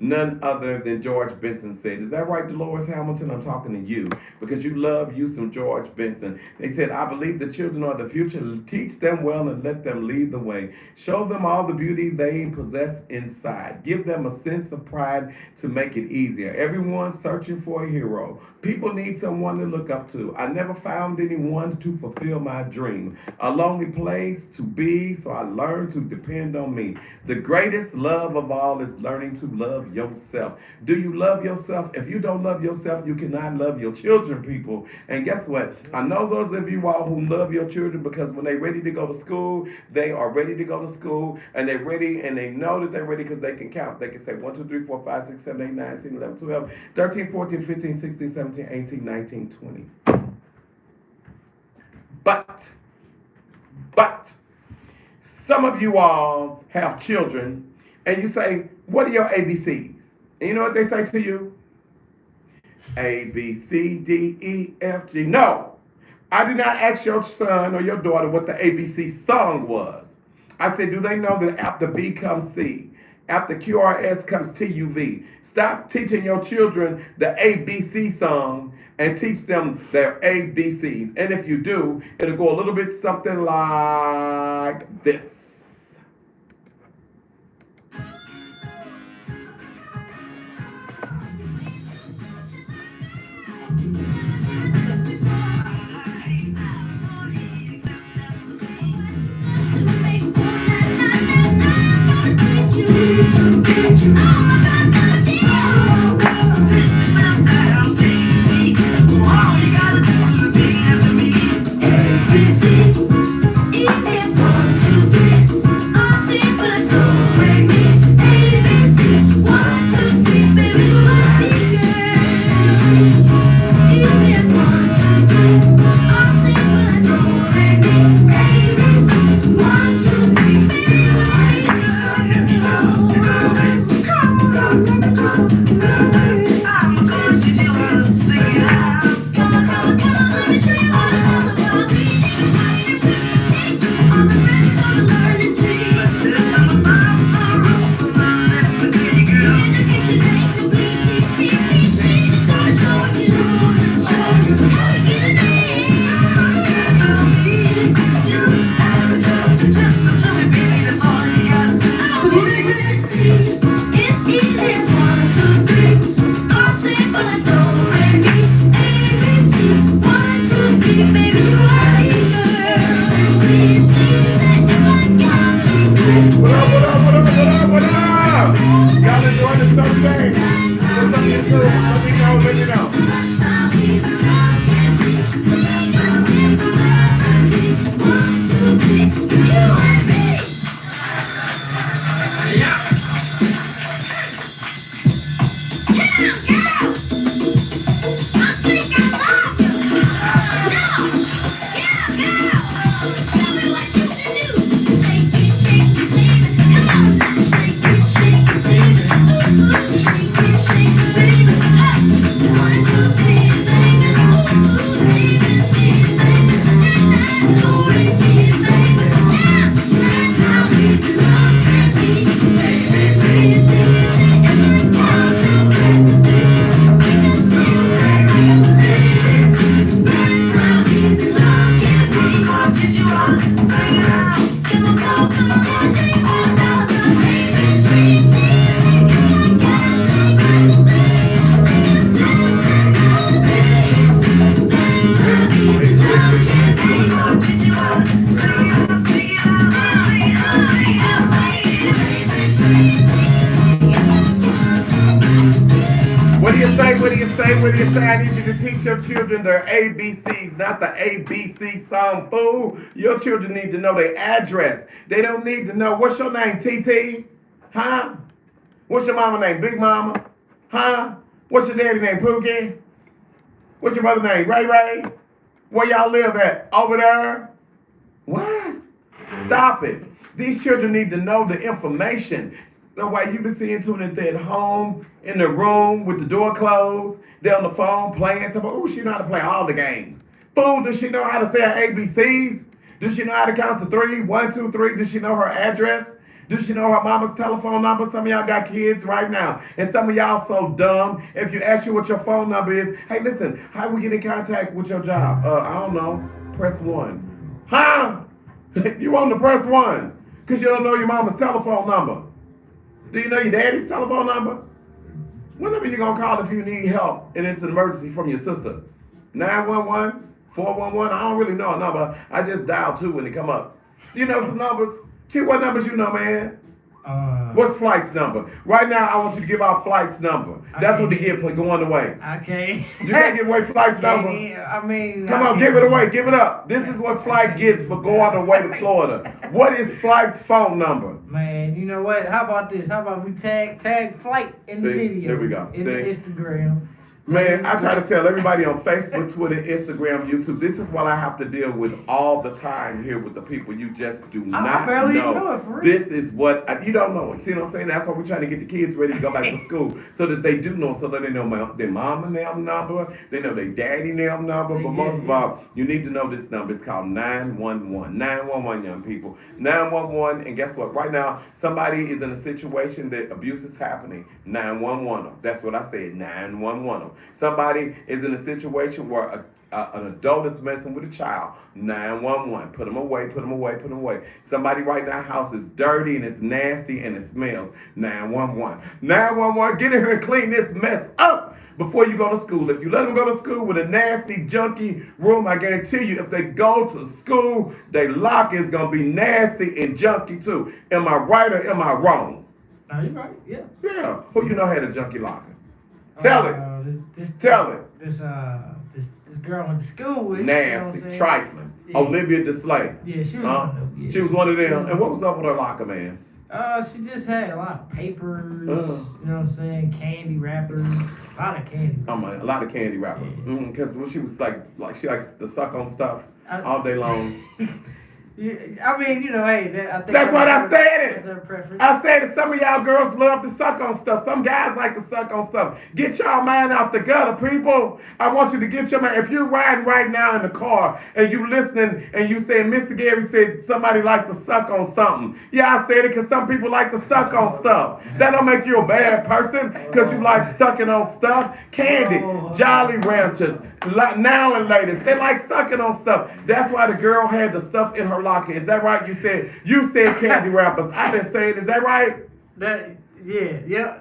none other than George Benson said. Is that right, Dolores Hamilton? I'm talking to you because you love you some George Benson. They said, I believe the children are the future. Teach them well and let them lead the way. Show them all the beauty they possess inside. Give them a sense of pride to make it easier. Everyone's searching for a hero. People need someone to look up to. I never found anyone to fulfill my dream. A lonely place to be, so I learned to depend on me. The greatest love of all is learning to love yourself. Do you love yourself? If you don't love yourself, you cannot love your children, people. And guess what? I know those of you all who love your children because when they're ready to go to school, they are ready to go to school, and they're ready, and they know that they're ready because they can count. They can say 1, 2, 3, 4, 5, 6, 7, 8, 9, 10, 11, 12, 13, 14, 15, 16, 17, 18, 19, 20. But some of you all have children and you say, what are your ABCs? And you know what they say to you? A, B, C, D, E, F, G. No, I did not ask your son or your daughter what the ABC song was. I said, do they know that after B comes C? After QRS comes TUV. Stop teaching your children the ABC song and teach them their ABCs. And if you do, it'll go a little bit something like this. did he say? I need you to teach your children their ABCs, not the ABC song, fool. Your children need to know their address. They don't need to know, what's your name, TT? Huh? What's your mama name, Big Mama? Huh? What's your daddy name, Pookie? What's your mother name, Ray Ray? Where y'all live at? Over there? What? Stop it. These children need to know the information. So while you been seeing to it, they're at home, in the room, with the door closed, they're on the phone playing. Oh, she know how to play all the games. Fool, does she know how to say her ABCs? Does she know how to count to 3? 1, 2, 3. Does she know her address? Does she know her mama's telephone number? Some of y'all got kids right now. And some of y'all so dumb. If you ask you what your phone number is, hey, listen, how we get in contact with your job? I don't know. Press 1. Huh? You want to press 1 because you don't know your mama's telephone number. Do you know your daddy's telephone number? What number you going to call if you need help and it's an emergency from your sister? 911? 411? I don't really know a number. I just dial 2 when they come up. You know some numbers? Kid, what numbers you know, man? What's flight's number? Right now, I want you to give out flight's number. That's what they get for going away. Okay. You can't give away flight's number. I mean, Come on, give it away. Give it up. This is what flight gets for going away to Florida. What is flight's phone number? Man, you know what? How about this? How about we tag flight in the See, video? here we go. In See? the Instagram. Man, I try to tell everybody on Facebook, Twitter, Instagram, YouTube, this is what I have to deal with all the time here with the people you just do not barely know. know it, for real. This is what, you don't know it. See what I'm saying? That's why we're trying to get the kids ready to go back to school so that they do know, so that they know their mama name number, they know their daddy name number, but most of all, you need to know this number. It's called 911. 911, young people. 911, and guess what? Right now, somebody is in a situation that abuse is happening. 911. That's what I said, 911. Somebody is in a situation where an adult is messing with a child. 911. Put them away, put them away, put them away. Somebody right now, house is dirty and it's nasty and it smells. 911. 911, get in here and clean this mess up before you go to school. If you let them go to school with a nasty, junky room, I guarantee you, if they go to school, their lock is going to be nasty and junky too. Am I right or am I wrong? No, you're right. Yeah. Yeah. Who you know had a junky locker? Tell it. Tell it. This girl went to school with. Nasty, you know trifling. Yeah. Olivia Deslay. Yeah, she was one of them. Yeah. She was one of them. And what was up with her locker, man? She just had a lot of papers, Uh. you know what I'm saying, candy wrappers, a lot of candy. A lot of candy wrappers. Yeah. Because when she was like she likes to suck on stuff I- all day long. Yeah, I mean, you know, hey, I think That's what I said that's it. her preference. I said that some of y'all girls love to suck on stuff. Some guys like to suck on stuff. Get y'all mind out the gutter, people. I want you to get your mind. If you're riding right now in the car and you listening and you say, Mr. Gary said somebody like to suck on something. Yeah, I said it because some people like to suck on stuff. That don't make you a bad person because you like sucking on stuff. Candy, Jolly Ranchers, Now and Latest, they like sucking on stuff. That's why the girl had the stuff in her locker. Is that right? You said candy wrappers. I didn't say it. Is that right? Yeah. Yeah.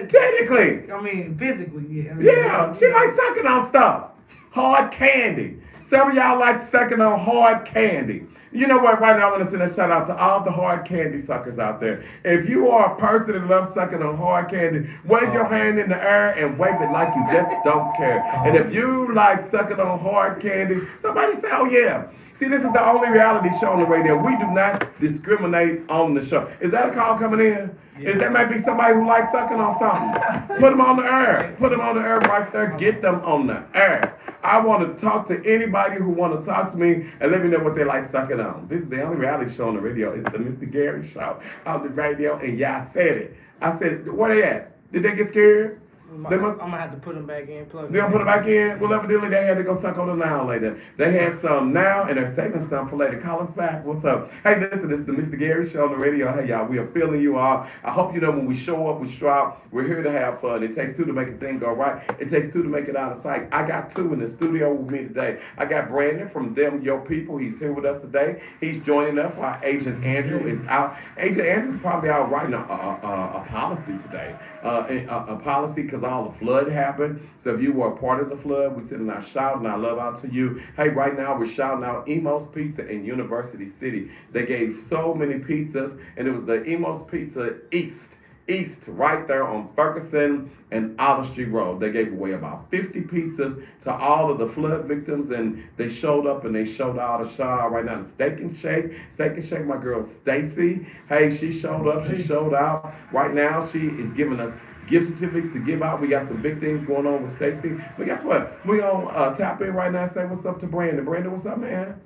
Technically. I mean, physically, yeah. I mean, Yeah, she likes sucking on stuff. Hard candy. Some of y'all like sucking on hard candy. You know what? Right now, I want to send a shout out to all the hard candy suckers out there. If you are a person that loves sucking on hard candy, wave your hand in the air and wave it like you just don't care. And if you like sucking on hard candy, somebody say, oh yeah. See, this is the only reality show on the radio. We do not discriminate on the show. Is that a call coming in? Is that might be somebody who likes sucking on something? Put them on the air. Put them on the air right there. Get them on the air. I want to talk to anybody who want to talk to me and let me know what they like sucking on. This is the only reality show on the radio. It's the Mr. Gary Show on the radio. And yeah, I said it. I said, where they at? Did they get scared? I'm gonna have to put them back in. Plug They gonna put it back in? Well, evidently they had to go suck on the now later. They had some now and they're saving some for later. Call us back. What's up? Hey, listen, this is the Mr. Gary Show on the radio. Hey, y'all, we are feeling you all. I hope you know when we show up, we strive. We're here to have fun. It takes two to make a thing go right. It takes two to make it out of sight. I got two in the studio with me today. I got Brandon from Them Your People. He's here with us today. He's joining us while Agent Andrew is out. Agent Andrew's probably out writing a policy today. A policy because all the flood happened. So if you were a part of the flood, we're sending our shout and our love out to you. Hey, right now we're shouting out Emo's Pizza in University City. They gave so many pizzas, and it was the Emo's Pizza East East, right there on Ferguson and Olive Street Road. They gave away about 50 pizzas to all of the flood victims, and they showed up and they showed out a shout out right now to Steak and Shake, my girl Stacy. Hey, she showed up, she showed out. Right now, she is giving us gift certificates to give out. We got some big things going on with Stacy. But guess what? We gonna tap in right now and say what's up to Brandon. Brandon, what's up, man?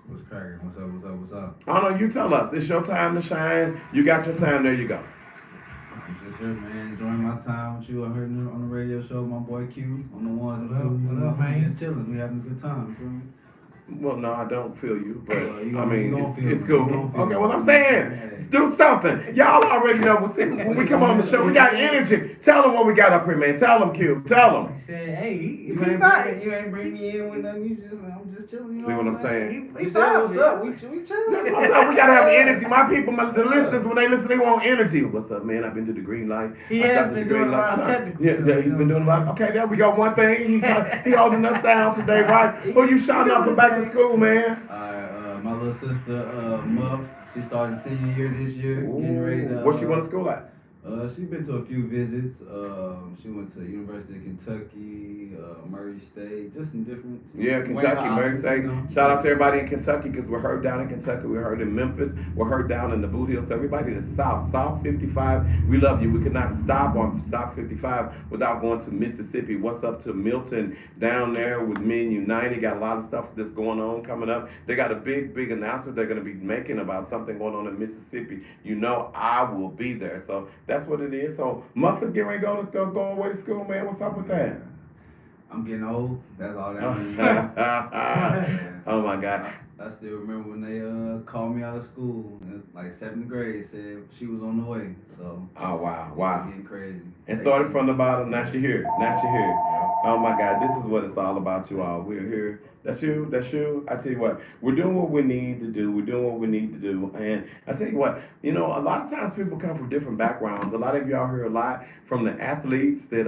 What's cracking? What's up? I don't know, you tell us. It's your time to shine. You got your time, there you go. I'm just here, man, enjoying my time with you. I heard you on the radio show, my boy Q, on the ones and twos. What up, man? Just chilling. We having a good time. You feel me? Well, no, I don't feel you, but You I gonna- mean, you gonna feel it's me. cool. You gonna feel Okay, me. what I'm saying, Yeah. do something. Y'all already know when we come on the show, we got energy. Tell them what we got up here, man. Tell them, Q. Tell them. He said, hey, You he ain't fine. bring me in with nothing. I'm just chilling. You know See what I'm saying? He You said fine, what's man. up? We chilling. That's what's up. We gotta have energy. My people, the listeners, when they listen, they want energy. What's up, man? I've been to the green light. He I has stopped at been the doing green a lot light. of technical Yeah, stuff, he's you been know doing a what lot. I'm Okay, there we go. One thing. He holding us down today, right? Who you shouting out for back to school, man? My little sister, Muff, she started senior year this year, getting ready to. Where she went to school at? She's been to a few visits. She went to University of Kentucky, Murray State, just in different. Yeah, Kentucky, Murray State. Shout out to everybody in Kentucky because we're heard down in Kentucky. We're heard in Memphis. We're heard down in the Boot Hill. So everybody in the South 55, we love you. We could not stop on South 55 without going to Mississippi. What's up to Milton down there with Men United? Got a lot of stuff that's going on coming up. They got a big announcement they're going to be making about something going on in Mississippi. You know I will be there. So that's what it is. So Muff is getting ready to go away to school, man. What's up with that? I'm getting old. That's all that means. Oh my God. I still remember when they called me out of school, in, like 7th grade, said she was on the way. So. Oh wow, It's wow. getting crazy. And started from the bottom. Now she here. Oh my God, this is what it's all about, you all. We're here. That's you. I tell you what, we're doing what we need to do. And I tell you what, you know, a lot of times people come from different backgrounds. A lot of y'all hear a lot from the athletes that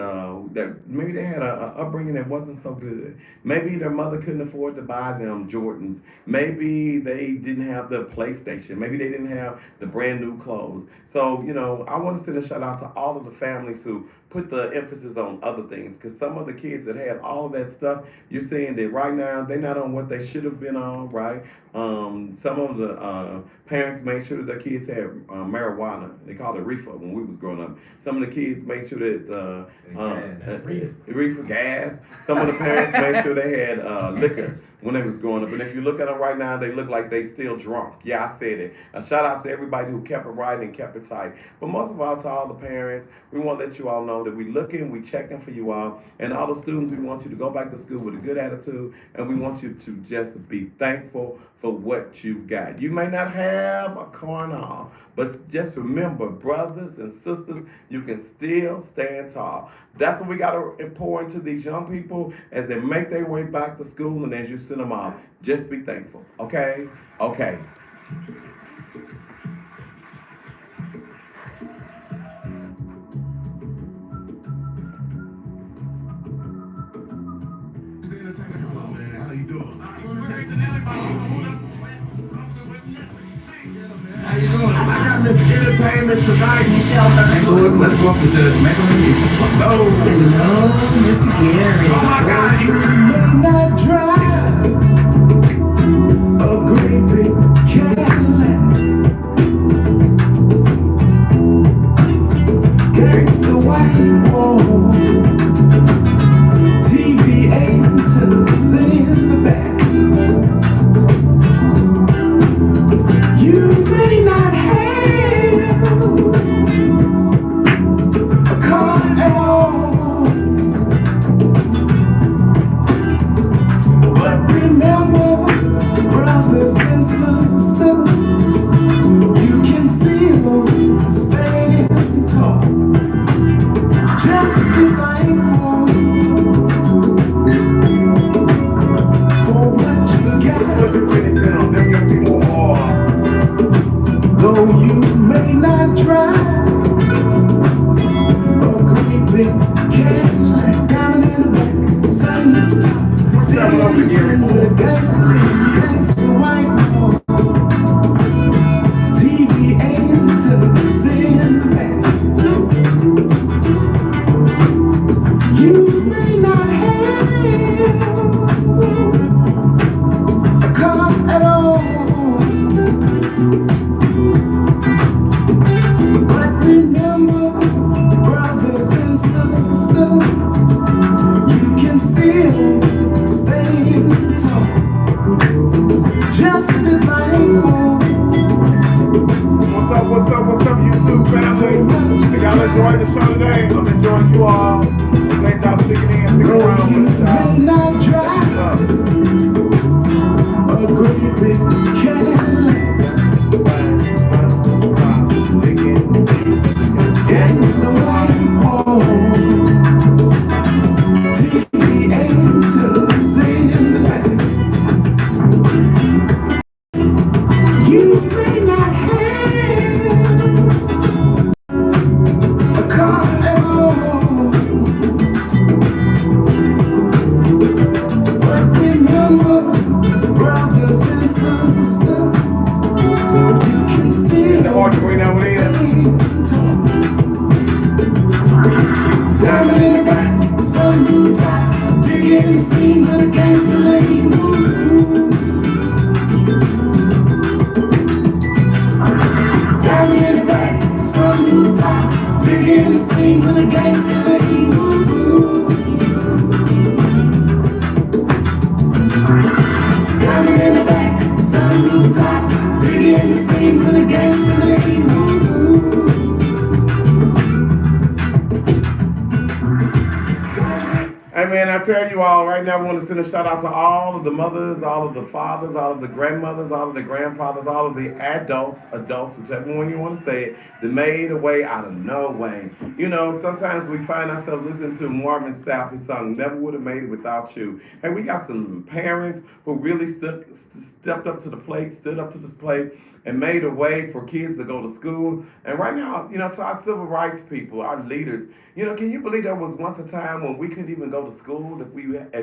maybe they had a upbringing that wasn't so good. Maybe their mother couldn't afford to buy them Jordans. Maybe they didn't have the PlayStation. Maybe they didn't have the brand new clothes. So, you know, I want to send a shout out to all of the families who put the emphasis on other things, because some of the kids that had all of that stuff, you're saying that right now they're not on what they should have been on, right? Some of the parents made sure that their kids had marijuana. They called it reefer when we was growing up. Some of the kids made sure that reefer gas. Some of the parents made sure they had liquor when they was growing up. And if you look at them right now, they look like they still drunk. Yeah, I said it. A shout out to everybody who kept it right and kept it tight. But most of all, to all the parents, we want to let you all know that we looking, we checking for you all. And all the students, we want you to go back to school with a good attitude. And we want you to just be thankful for what you've got. You may not have a car now, but just remember, brothers and sisters, you can still stand tall. That's what we got to pour into these young people as they make their way back to school and as you send them off. Just be thankful, okay? Okay. Hello, man. How you doing? How you doing? I got Mr. Entertainment tonight. Hey, boys, let's go up to Judge Macaroni. Hello. Hello, Mr. Gary. Oh my God. You may not drive a great big Cadillac. Gangsta white walls, TV antennas in the back. You may not have a car at all, but remember, brothers and sisters, you can still stand tall. Just be thankful for what you got. Though you may not drive a great big Cadillac, down in the back, sun at the top, dancing with a gangster white walls, TV antennas in the back. But remember, brothers and sisters, you can still stand tall. Just be thankful. What's up, YouTube family? If y'all enjoying the show today, I'm enjoying you all. I'm glad y'all sticking around You with us, y'all. may not drive a great big Cadillac. Against the white walls, TV antennas in the back. You may not have a car at all, but remember, brothers and sisters, you can still hard to bring that one in. stand tall. Diamond in the back, sun top, digging the scene with a gangster lean. Diamond in the back, sun top, digging the scene with a gangster lean. Diamond in the back, sun top, digging the scene with a gangster lean. Hey man, I tell you all right now, I want to send a shout out to all of the mothers, all of the fathers, all of the grandmothers, all of the grandfathers, all of the adults, whichever one you want to say it, that made a way out of no way. You know, sometimes we find ourselves listening to Marvin Sapp, his song Never Would Have Made It Without You. Hey, we got some parents who really stepped up to the plate, stood up to this plate, and made a way for kids to go to school. And right now, you know, to our civil rights people, our leaders, you know, can you believe there was once a time when we couldn't even go to school if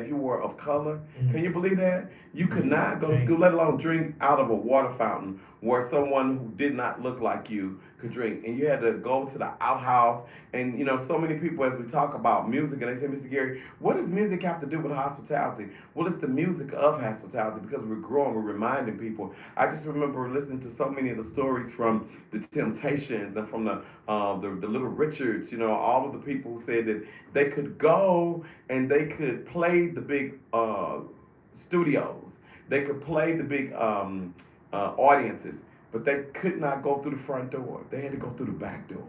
you were of color? Mhm. Can you believe that? You could not go to school, let alone drink out of a water fountain where someone who did not look like you could drink. And you had to go to the outhouse. And, you know, so many people, as we talk about music, and they say, Mr. Gary, what does music have to do with hospitality? Well, it's the music of hospitality because we're growing, we're reminding people. I just remember listening to so many of the stories from the Temptations and from the Little Richards, you know, all of the people who said that they could go and they could play the big studios. They could play the big audiences, but they could not go through the front door. They had to go through the back door.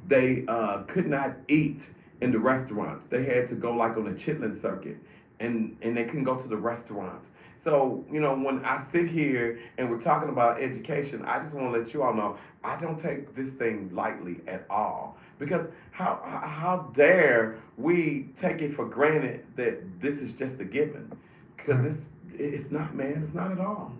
They could not eat in the restaurants. They had to go like on the Chitlin circuit, and they couldn't go to the restaurants. So, you know, when I sit here and we're talking about education, I just want to let you all know, I don't take this thing lightly at all. Because how dare we take it for granted that this is just a given? Because it's not, man. It's not at all.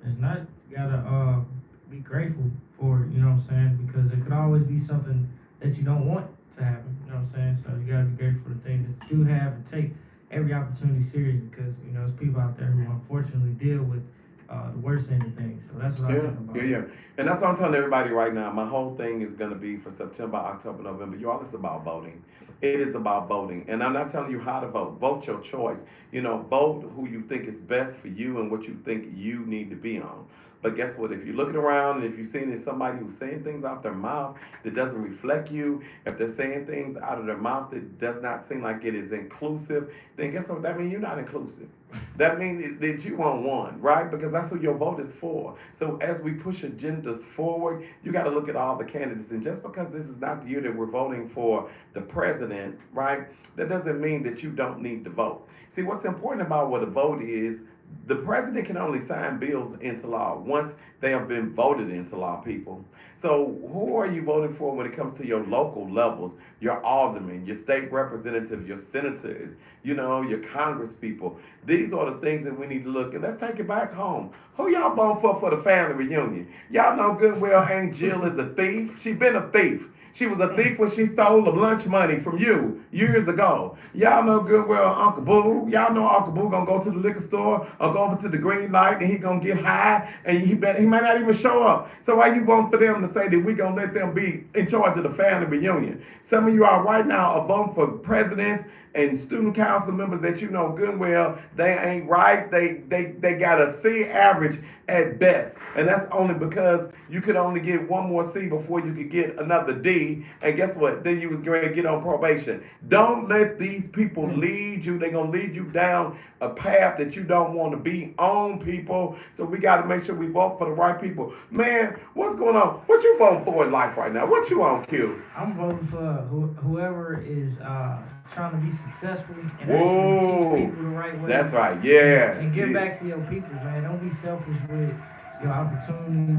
It's not. You gotta be grateful for it, you know what I'm saying? Because it could always be something that you don't want to happen, you know what I'm saying? So you gotta be grateful for the things that you do have and take every opportunity serious because, you know, there's people out there who unfortunately deal with the worst end of things. So that's what I think about. Yeah. And that's what I'm telling everybody right now. My whole thing is going to be for September, October, November. Y'all, it's about voting. It is about voting. And I'm not telling you how to vote. Vote your choice. You know, vote who you think is best for you and what you think you need to be on. But guess what? If you're looking around and if you're seeing somebody who's saying things out their mouth that doesn't reflect you, if they're saying things out of their mouth that does not seem like it is inclusive, then guess what? That means you're not inclusive. That means that you want one, right? Because that's who your vote is for. So as we push agendas forward, you got to look at all the candidates. And just because this is not the year that we're voting for the president, right, that doesn't mean that you don't need to vote. See, what's important about what a vote is, the president can only sign bills into law once they have been voted into law, people. So who are you voting for when it comes to your local levels, your aldermen, your state representatives, your senators, you know, your congress people? These are the things that we need to look at. Let's take it back home. Who y'all voting for the family reunion? Y'all know good well Aunt Jill is a thief. She been a thief. She was a thief when she stole the lunch money from you years ago. Y'all know good well Uncle Boo. Y'all know Uncle Boo gonna go to the liquor store or go over to the green light and he gonna get high and he might not even show up. So why you voting for them to say that we gonna let them be in charge of the family reunion? Some of you are right now are voting for presidents and student council members that you know good and well, they ain't right. They got a C average at best. And that's only because you could only get one more C before you could get another D. And guess what? Then you was going to get on probation. Don't let these people lead you. They're going to lead you down a path that you don't want to be on, people. So we got to make sure we vote for the right people. Man, what's going on? What you voting for in life right now? What you on, Q? I'm voting for whoever is trying to be successful and Whoa. actually teach people the right way. That's right, yeah. And give back to your people, man. Don't be selfish with your opportunities,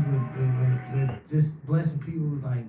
with just blessing people. Like,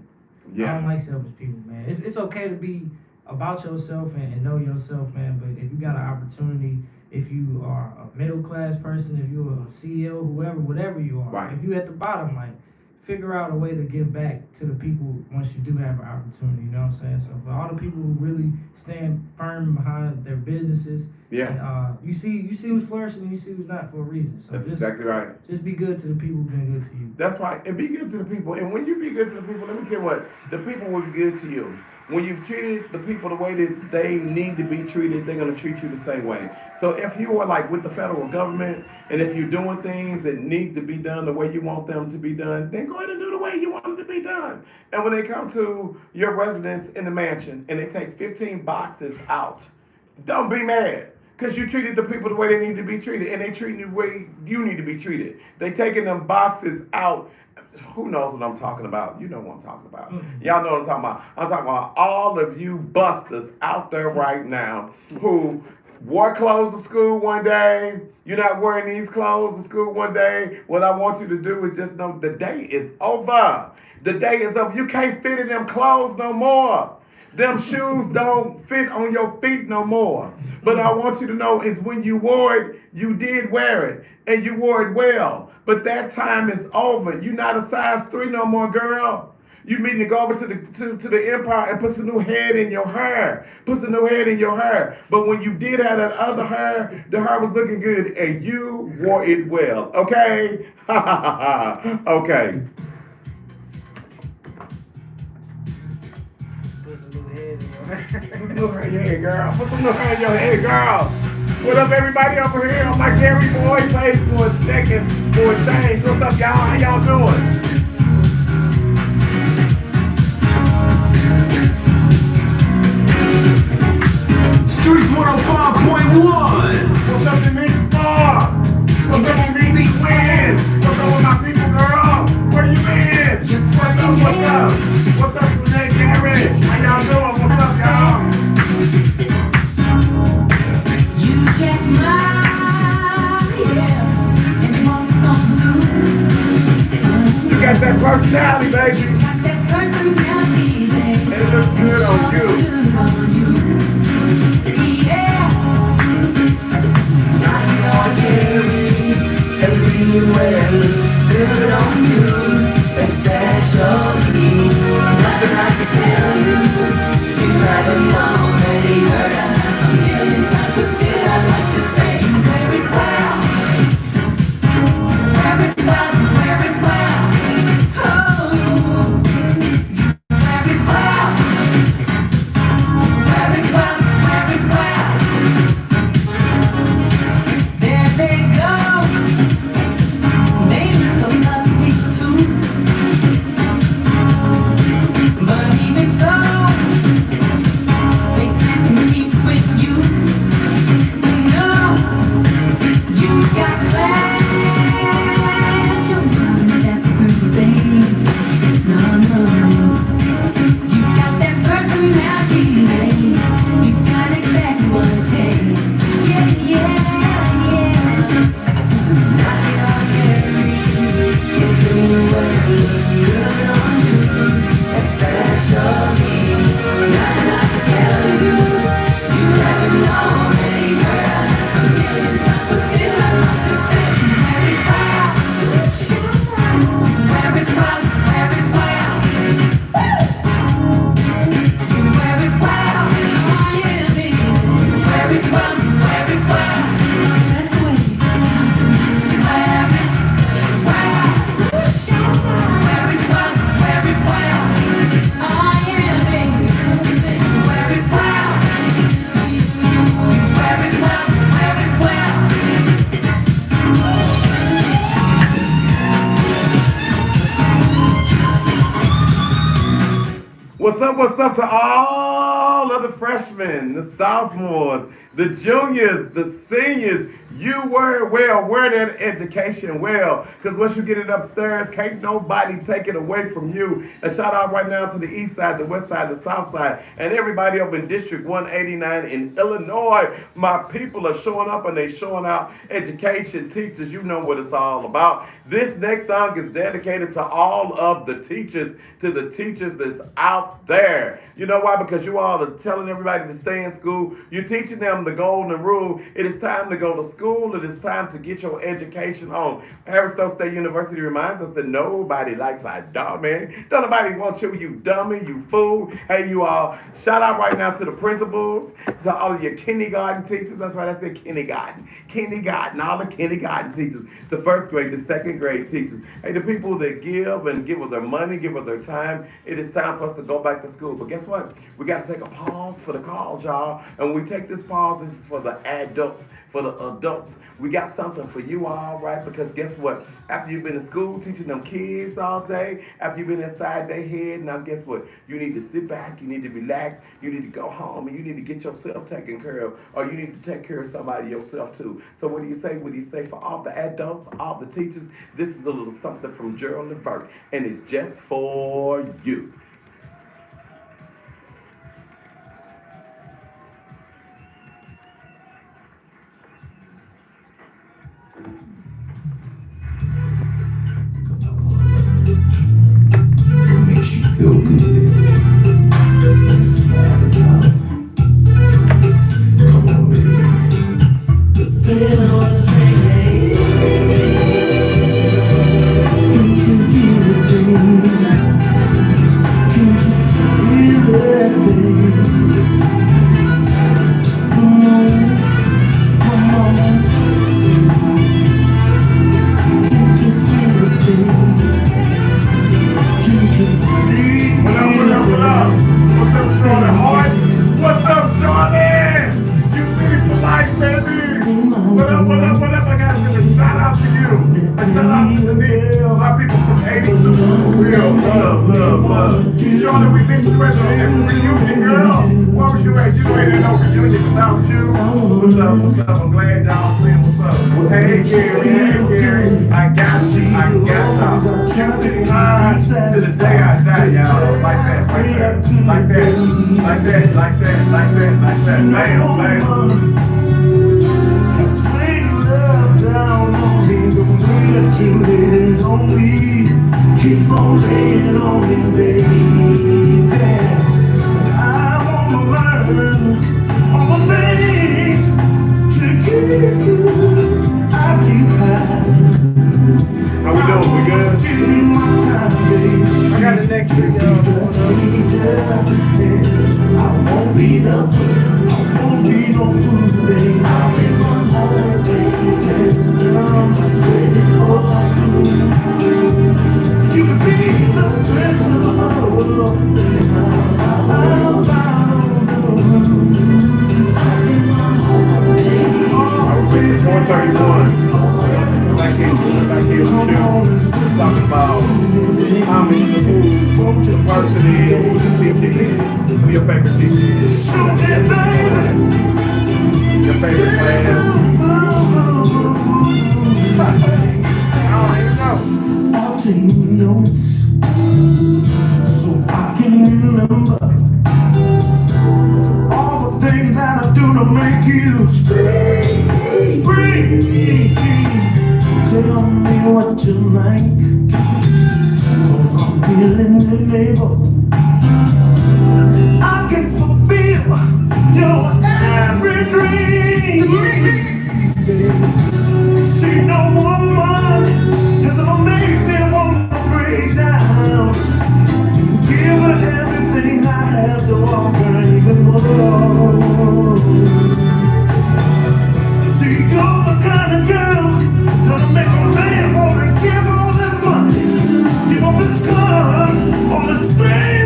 I don't like selfish people, man. It's okay to be about yourself and know yourself, man. But if you got an opportunity, if you are a middle class person, if you're a CEO, whatever you are, right. If you at the bottom, like, figure out a way to give back to the people once you do have an opportunity, you know what I'm saying? So for all the people who really stand firm behind their businesses, and, you see who's flourishing and you see who's not for a reason. So that's exactly right. Just be good to the people who've been good to you. That's right, and be good to the people. And when you be good to the people, let me tell you what, the people will be good to you. When you've treated the people the way that they need to be treated, they're going to treat you the same way. So if you are like with the federal government, and if you're doing things that need to be done the way you want them to be done, then go ahead and do the way you want them to be done. And when they come to your residence in the mansion and they take 15 boxes out, don't be mad. Because you treated the people the way they need to be treated, and they treating you the way you need to be treated. They taking them boxes out. Who knows what I'm talking about? You know what I'm talking about. Mm-hmm. Y'all know what I'm talking about. I'm talking about all of you busters out there right now who wore clothes to school one day. You're not wearing these clothes to school one day. What I want you to do is just know the day is over. The day is over. You can't fit in them clothes no more. Them shoes don't fit on your feet no more. But I want you to know is when you wore it, you did wear it. And you wore it well. But that time is over. You're not a size 3 no more, girl. You mean to go over to the Empire and put some new head in your hair. Put some new head in your hair. But when you did have that other hair, the hair was looking good and you wore it well. Okay? Okay. Put some new hair in your head, girl. Put some new hair in your head, girl. What up, everybody over here? I'm like Gary Boy, plays for a second, for a change. What's up, y'all? How y'all doing? Streets 105.1. What's up to me, Star? What's up to me, Twin? What's up with my people, girl? Where you been? What's up, what's up? What's up to Nate Gary? How y'all doing? What's up, y'all? You catch my and walk on through. You got that personality, baby. You got that personality, baby. It looks good on you. Yeah. Not the ordinary. Everything you wear looks good on you. Especially nothing I can tell you. You haven't already heard a million times, but still I'd like to say you wear it well. Wear it well, wear it well. Oh, wear it well. Wear it well, wear it well. There they go. They look so lovely too. But even so, they can't compete with you. And no, you got class. You're not that pretty things. No. You got that personality, baby. You got exactly what it takes. Yeah. Not the ordinary. Anything you wear looks good on you. Especially nothing I can tell you. You haven't already heard a million times, but still I'd like to say you wear it well. Wear it well, wear it well. You wear it well. Oh yeah, baby. Wear it well, wear it well. Wear it well. Wear it well. What's up to all of the freshmen, the sophomores, the juniors, the seniors? You wear that education well, because once you get it upstairs, can't nobody take it away from you. And shout out right now to the east side, the west side, the south side, and everybody up in District 189 in Illinois. My people are showing up and they showing out. Education, teachers, you know what it's all about. This next song is dedicated to all of the teachers, to the teachers that's out there. You know why? Because you all are telling everybody to stay in school. You're teaching them the golden rule. It is time to go to school. It is time to get your education on. Harris-Stowe State University reminds us that nobody likes a dumb man. Don't nobody want you dummy, you fool. Hey, you all, shout out right now to the principals, to all of your kindergarten teachers. That's right, I said kindergarten. Kindergarten, all the kindergarten teachers, the first grade, the second grade teachers. Hey, the people that give of their money, give of their time. It is time for us to go back to school. But guess what? We got to take a pause for the call, y'all. And when we take this pause, this is for the adults. For the adults, we got something for you all, right? Because guess what? After you've been in school teaching them kids all day, after you've been inside their head, now guess what? You need to sit back, you need to relax, you need to go home, and you need to get yourself taken care of, or you need to take care of somebody yourself too. So what do you say? What do you say for all the adults, all the teachers? This is a little something from Gerald Levert, and it's just for you. Makes you feel good. It's not enough. Come on, baby. The bell is ringing. Can't you feel the pain? Can't you feel that pain? Come on, come on. Can't you feel the pain? What up? What's up, Charlotte Hart? What's up, Charlotte? You see for life, baby. What up? I gotta give a shout out to you. A shout out to my people from 82. Real love. Charlotte, we missed you at the reunion, girl. Where was you at? You ain't in no reunion without you. What's up? I'm glad y'all saying what's up. Hey, Gary. I got y'all. You sitting high to the day I die, y'all. Like that. Bam. Sweet love down on me, the way that you lean on me. Keep on laying on me, baby. I wanna learn all the things to keep you occupied. How we doing? We good? Give me my time, baby. I got the next trick, y'all. I won't be the fool. I won't be no fool, baby. I'll be my home, baby. I'm ready for school. You can be the principal, baby. I'll find I'm ready for 431. Like here, talking about how many schools, universities, teaching. Who your favorite teacher is? Your favorite class? I'll take notes so I can remember all the things that I do to make you scream. Tell me what you like, 'cause I'm feeling your neighbor. I can fulfill your every dream. See no woman has ever made me want to break down. Give her everything I have to offer, even more. See, you're the kind of girl that'll make a man wanna give all this money, give all his cars, all his dreams.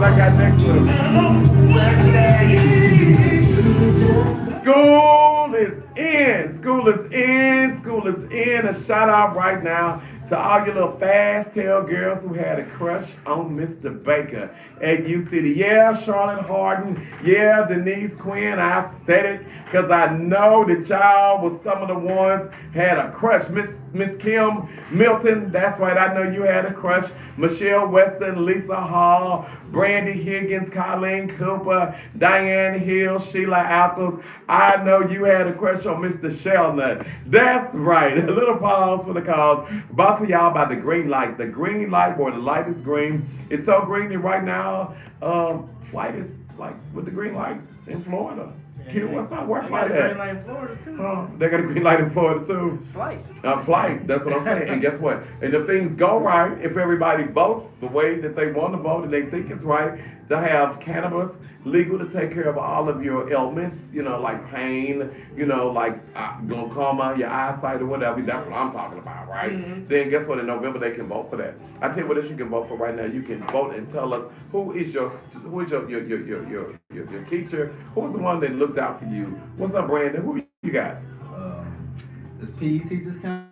I got next to him. School is in. School is in. School is in. A shout out right now to all your little fast tail girls who had a crush on Mr. Baker at UCity. Yeah, Charlotte Harden. Yeah, Denise Quinn. I said it because I know that y'all was some of the ones had a crush. Miss Kim Milton, that's right. I know you had a crush. Michelle Weston, Lisa Hall, Brandy Higgins, Colleen Cooper, Diane Hill, Sheila Ackles. I know you had a crush on Mr. Shelnut. That's right. A little pause for the cause. Brought to y'all by the green light. The green light, where the light is green. It's so green that right now, flight is like with the green light in Florida. Q, what's up? Where flight Green at? light in Florida too. They got a green light in Florida too. Flight. Flight, that's what I'm saying. And guess what? And if things go right, if everybody votes the way that they want to vote and they think it's right, to have cannabis legal to take care of all of your ailments, you know, like pain, you know, like glaucoma, your eyesight or whatever. That's what I'm talking about, right? Mm-hmm. Then guess what? In November they can vote for that. I tell you what else you can vote for right now. You can vote and tell us who is your teacher. Who was the one that looked out for you? What's up, Brandon? Who you got? Does PE teachers count?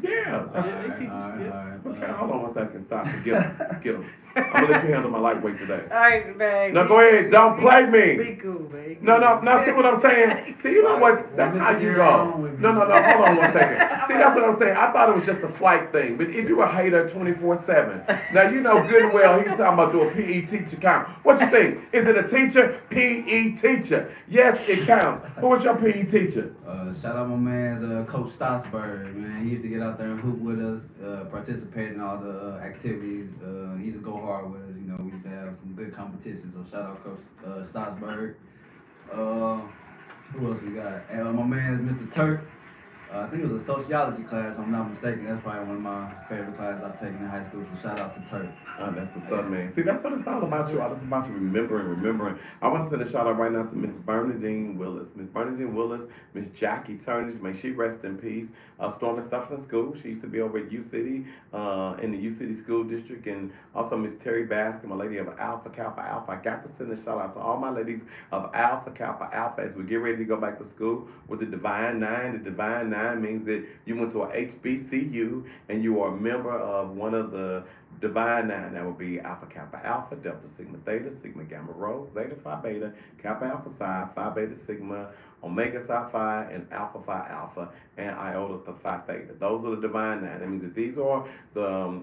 Yeah. Yeah, they teach us, Alright, yeah. alright. Okay, hold on 1 second. Stop. Get him. I'm gonna let you handle my lightweight today. Alright, man. No, go ahead. Don't play me. Be cool, man. No, see what I'm saying? See, you know what? That's how you go. No, hold on 1 second. See, that's what I'm saying. I thought it was just a flight thing, but if you a hater 24/7, now you know good and well he's talking about do a PE teacher count. What you think? Is it a teacher? PE teacher. Yes, it counts. Who was your PE teacher? Shout out my man, Coach Stossberg, man. He used to get out there and hoop with us, participate in all the activities. He used to go hard with us, you know. We used to have some good competitions. So shout out Coach Stossberg. Who else we got? My man is Mr. Turk. I think it was a sociology class, if I'm not mistaken. That's probably one of my favorite classes I've taken in high school. So shout out to Turk. Oh, that's what's up, man. See, that's what it's all about, you all. It's about you remembering. I want to send a shout out right now to Miss Bernadine Willis. Miss Bernadine Willis, Miss Jackie Turner, may she rest in peace. Storming stuff in school. She used to be over at UCity, in the UCity School District, and also Miss Terry Baskin, my lady of Alpha Kappa Alpha. I got to send a shout out to all my ladies of Alpha Kappa Alpha as we get ready to go back to school with the Divine Nine. The Divine Nine means that you went to a HBCU and you are a member of one of the Divine Nine. That would be Alpha Kappa Alpha, Delta Sigma Theta, Sigma Gamma Rho, Zeta Phi Beta, Kappa Alpha Psi, Phi Beta Sigma, Omega Psi Phi, and Alpha Phi Alpha, and Iota Phi Theta. Those are the Divine Nine. That means that these are the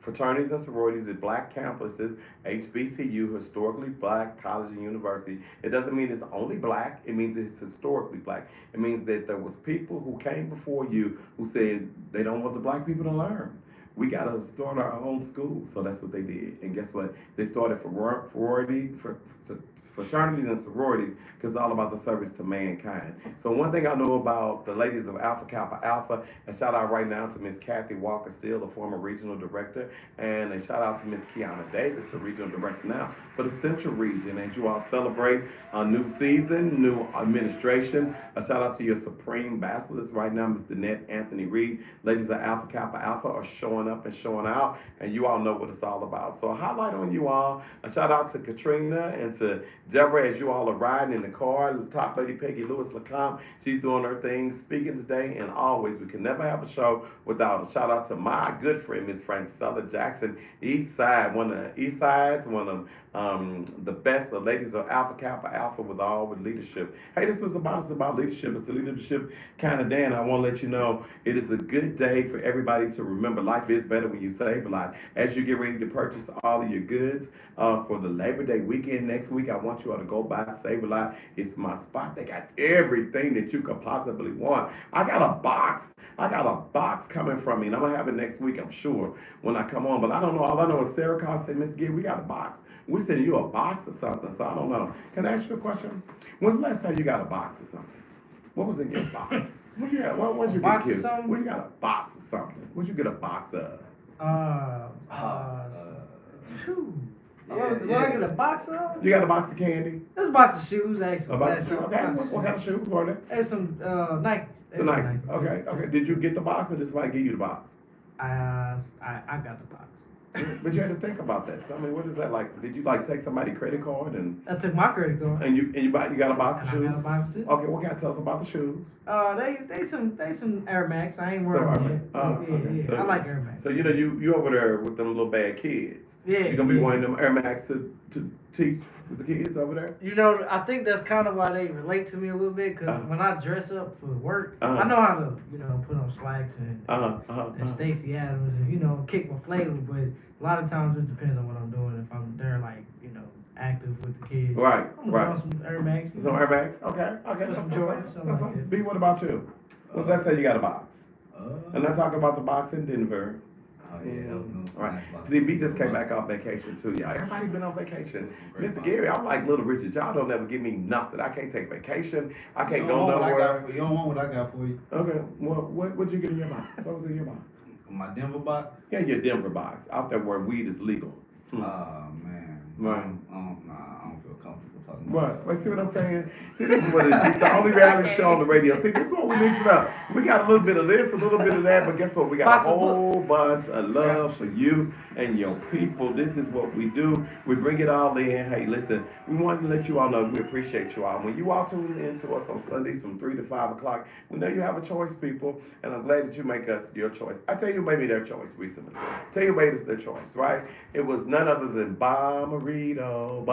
fraternities and sororities at black campuses, HBCU, historically black college and university. It doesn't mean it's only black, it means it's historically black. It means that there was people who came before you who said they don't want the black people to learn. We got to start our own school. So that's what they did. And guess what? They started fraternities and sororities because it's all about the service to mankind. So one thing I know about the ladies of Alpha Kappa Alpha, a shout out right now to Miss Kathy Walker Steele, the former regional director, and a shout out to Miss Kiana Davis, the regional director now for the Central Region. As you all celebrate a new season, new administration, a shout out to your Supreme Bachelors right now, Mr. Ned Anthony Reed. Ladies of Alpha Kappa Alpha are showing up and showing out, and you all know what it's all about. So a highlight on you all, a shout out to Katrina and to Deborah as you all are riding in the car. Top Lady Peggy Lewis LeComte, she's doing her thing, speaking today, and always. We can never have a show without a shout out to my good friend, Miss Francella Jackson, East Side, one of the East Sides, one of the best of ladies of Alpha Kappa Alpha with all with leadership. Hey, this was about leadership. It's a leadership kind of day, and I want to let you know it is a good day for everybody to remember life is better when you save a lot. As you get ready to purchase all of your goods for the Labor Day weekend next week, I want you all to go by Save a Lot. It's my spot. They got everything that you could possibly want. I got a box coming from me, and I'm going to have it next week, I'm sure, when I come on. But I don't know. All I know is Sarah Carr said, Miss Gibb, we got a box. We sending you a box or something, so I don't know. Can I ask you a question? When's the last time you got a box or something? What was in your box? What you got? What'd you Box get, or kid? something? What you got a box or something? What'd you get a box of? What I get a box of? You got a box of candy? There's a box of shoes, actually. A box of shoes? Okay, what kind of shoes were they? There's some Nikes. So Nikes. Okay. Did you get the box or did somebody give you the box? I got the box. But you had to think about that. So, I mean, what is that like? Did you like take somebody's credit card and I took my credit card. you got a box of I shoes? got a box of shoes. Okay, what can you tell us about the shoes? They some Air Max. I ain't So, wearing okay. them yet. Okay. Yeah. So, I like Air Max. So you over there with them little bad kids. Yeah. You gonna be yeah. wearing them Air Max to teach with the kids over there? You know, I think that's kind of why they relate to me a little bit, because Uh-huh. when I dress up for work, Uh-huh. I know how to, put on slacks and Uh-huh. Stacey Adams and, kick my flavor, but a lot of times it depends on what I'm doing. If I'm there, like, active with the kids. Right, I'm right. gonna throw some Air Max. Some Air Max? Okay. With That's some what's Jordans, up. something That's like something. that. B, what about you? What's that say you got a box? And let's talk about the box in Denver. Oh yeah, that was no Right. nice box. See, B just came back off vacation too, y'all. Everybody been on vacation. Mr. Gary, I'm like Little Richard. Y'all don't ever give me nothing. I can't take vacation. I can't You go don't want what I nowhere. got for you. You don't want what I got for you. Okay. Well, what'd you get in your box? What was in your box? My Denver box. Yeah, your Denver box. Out there where weed is legal. Oh man. Right. I don't feel comfortable talking about Right. Wait, see what I'm saying? See, this is what it is. It's the only reality show on the radio. See, this is what we mixing up. We got a little bit of this, a little bit of that, but guess what? We got Box a of whole bunch of love for you and your people. This is what we do. We bring it all in. Hey, listen, we want to let you all know we appreciate you all. When you all tune in to us on Sundays from 3 to 5 o'clock, we know you have a choice, people, and I'm glad that you make us your choice. I tell you, maybe their choice recently. Tell you, maybe it's their choice, right? It was none other than Bommarito,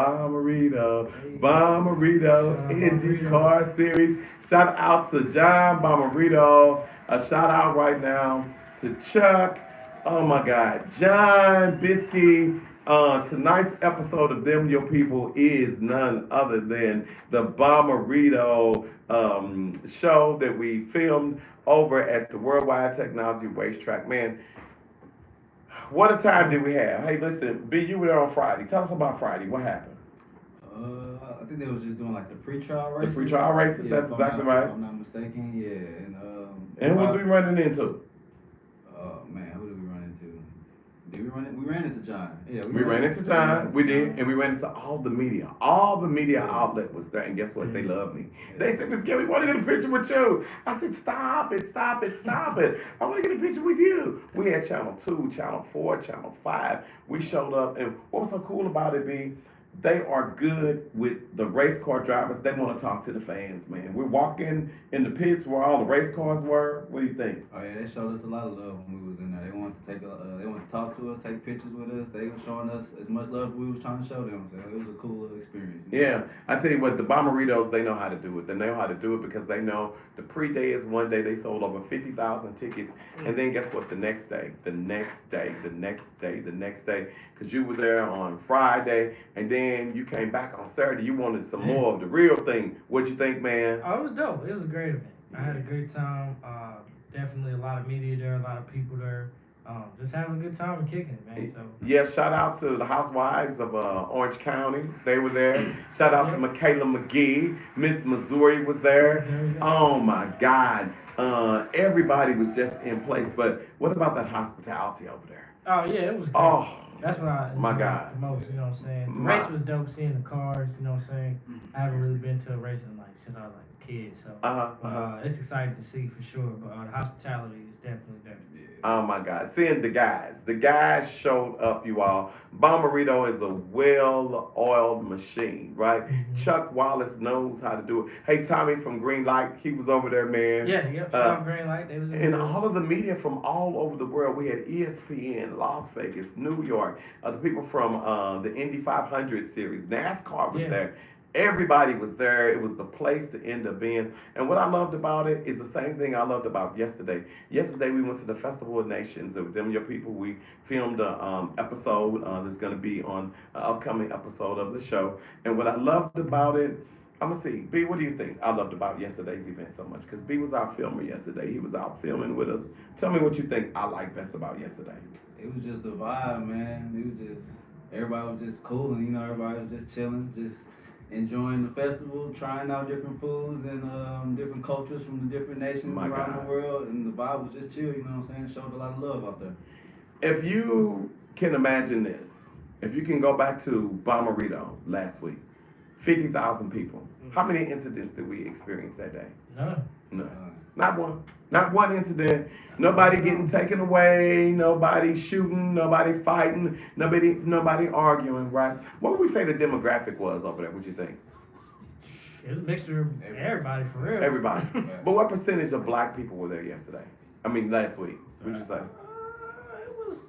IndyCar Series. Shout out to John Bommarito. A shout out right now to Chuck. Oh my God, John Bisky. Tonight's episode of Them Your People is none other than the Bommarito show that we filmed over at the Worldwide Technology Racetrack. Man, what a time did we have. Hey, listen, B, you were there on Friday. Tell us about Friday. What happened? I think they was just doing like the pre-trial The races. pre-trial races, Yeah, that's if I'm exactly not- right. If I'm not mistaken, yeah. And who was we running into? Oh man, who did we run into? We ran into John. Yeah, We ran into John, we did, and we ran into all the media. All the media outlet was there, and guess what? They love me. They said, Miss Gary, we want to get a picture with you. I said, stop it. I want to get a picture with you. We had Channel 2, Channel 4, Channel 5. We showed up, and what was so cool about it, B, they are good with the race car drivers. They want to talk to the fans, man. We're walking in the pits where all the race cars were. What do you think? Oh yeah, they showed us a lot of love when we was in there. They wanted to they wanted to talk to us, take pictures with us. They were showing us as much love as we was trying to show them. So it was a cool little experience. Yeah, I tell you what, the Bommaritos, they know how to do it. They know how to do it because they know the pre-day is one day. They sold over 50,000 tickets. And then guess what? The next day, because you were there on Friday, and then you came back on Saturday. You wanted some more of the real thing. What'd you think, man? Oh, it was dope. It was a great event. I had a great time. Definitely a lot of media there, a lot of people there. Just having a good time and kicking it, man. So Yeah, shout out to the housewives of Orange County. They were there. Shout out to Michaela McGee. Miss Missouri was there. Oh my God. Everybody was just in place. But what about that hospitality over there? oh yeah, it was great. Oh, That's what I my enjoyed God. the most, you know what I'm saying? The My- race was dope, seeing the cars, you know what I'm saying? I haven't really been to a race in since I was a kid, so it's exciting to see for sure, but the hospitality is definitely there. Oh my God. Seeing the guys showed up, you all. Bommarito is a well-oiled machine, right? Mhm. Chuck Wallace knows how to do it. Hey, Tommy from Green Light, he was over there, man. Yeah, yep, Sean Green Light, they was in And the all of the media from all over the world. We had ESPN, Las Vegas, New York, the people from the Indy 500 series. NASCAR was Yeah. there. Everybody was there. It was the place to end up being. And what I loved about it is the same thing I loved about yesterday. Yesterday we went to the Festival of Nations. With Them Your People, we filmed an episode that's going to be on an upcoming episode of the show. And what I loved about it, I'm going to see. B, what do you think I loved about yesterday's event so much? Because B was our filmer yesterday. He was out filming with us. Tell me what you think I like best about yesterday. It was just the vibe, man. It was just, everybody was just cool, and everybody was just chilling, just enjoying the festival, trying out different foods and different cultures from the different nations My around God. the world, and the vibe was just chill, you know what I'm saying? Showed a lot of love out there. If you can imagine this, if you can go back to Bommarito last week, 50,000 people. How many incidents did we experience that day? None. No. Not one. Not one incident. Nobody getting taken away. Nobody shooting. Nobody fighting. Nobody arguing. Right? What would we say the demographic was over there? What you think? It was a mixture of everybody, for real. Everybody. But what percentage of black people were there yesterday? I mean, last week. What'd you say?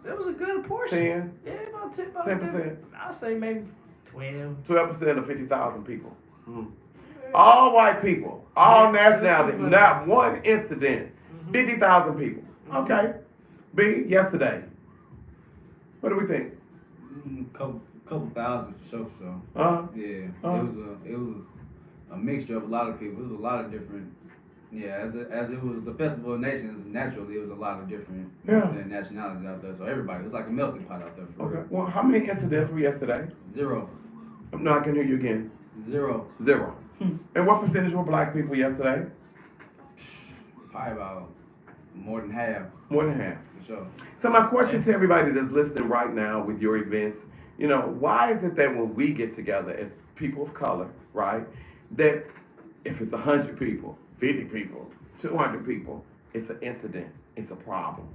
It was a good portion. 10? Yeah, about 10. 10%? I'll say maybe 12. 12% of 50,000 people. All white people, all nationality, not one incident. 50,000 people. Okay. B, yesterday. What do we think? Couple thousand for sure. Yeah, Uh-huh. it was a mixture of a lot of people. It was a lot of different. Yeah, as it was the Festival of Nations, naturally it was a lot of different nationalities out there. So everybody, it was like a melting pot out there. For Okay. real. Well, how many incidents were yesterday? 0. No, I can hear you again. 0. 0. And what percentage were black people yesterday? Probably about more than half, More than half. for sure. So my question to everybody that's listening right now with your events, why is it that when we get together as people of color, right, that if it's 100 people, 50 people, 200 people, it's an incident, it's a problem.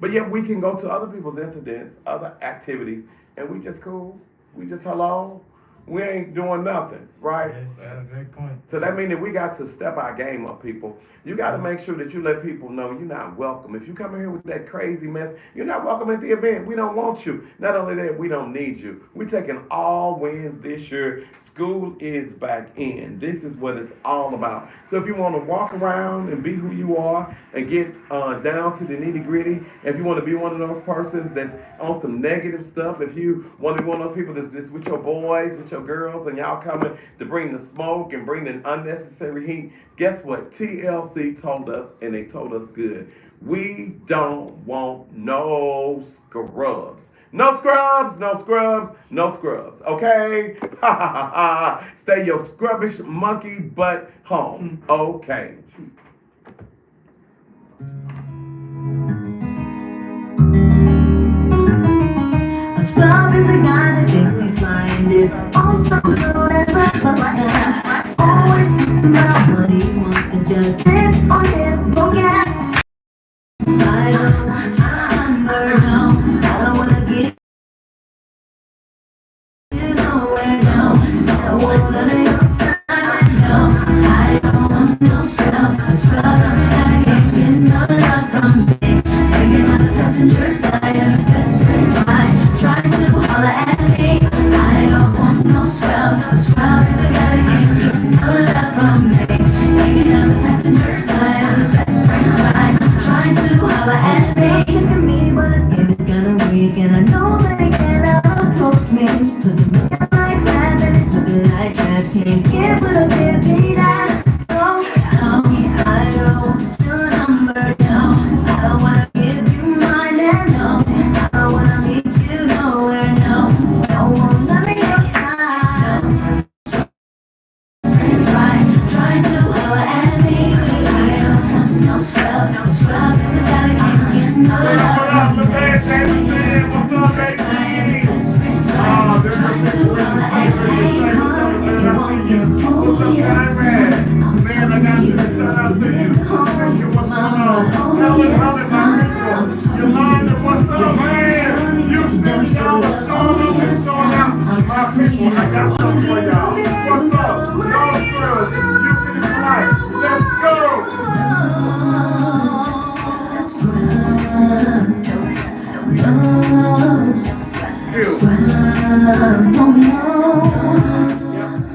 But yet we can go to other people's incidents, other activities, and we just cool, we just hello, we ain't doing nothing, right? Yeah, that's a great point. So that means that we got to step our game up, people. You got to make sure that you let people know you're not welcome. If you come in here with that crazy mess, you're not welcome at the event. We don't want you. Not only that, we don't need you. We're taking all wins this year. School is back in. This is what it's all about. So if you want to walk around and be who you are and get down to the nitty gritty, if you want to be one of those persons that's on some negative stuff, if you want to be one of those people that's with your boys, with your girls, and y'all coming to bring the smoke and bring the unnecessary heat, guess what? TLC told us, and they told us good. We don't want no scrubs. No scrubs, no scrubs, no scrubs, okay? Ha ha ha ha. Stay your scrubbish monkey butt home, okay? A scrub is a guy that thinks he's flying this. Also known as a buster. Always talking about what he wants and just sits on his broke ass. I don't want your number, no. I don't wanna get you nowhere, no. I don't want none of your time, no. I don't want no scrub. A scrub is a guy that can't get no love from me. Hanging on the passenger side of his best friend's ride, trying to holler at me. I don't want no scrub. A scrub is a guy that can't get no love from me. Hanging on the passenger side of his best friend's ride, trying to holler at me. Look at me, but his skin is kinda weak, and I know that he cannot approach me. 'Cause he's looking like glass and he's looking like trash. Can't get with a baby that. So no, I don't want your number, no. I don't wanna give you mine, and no, I don't wanna meet you nowhere, no. Don't want none of your time. Friends trying to holler at me. I don't want no scrub. No scrub is a guy that can't get no love from me. What's up, baby? Oh, there's Trying to holler at me. You want your What's up, Conrad? Man, I got to shout out to you. What's going on? Tell us how Yolanda, what's up, man? You finish y'all a song and song out. My people, I got something for y'all. What's up? No scrubs. You finish life. Let's go. Ew.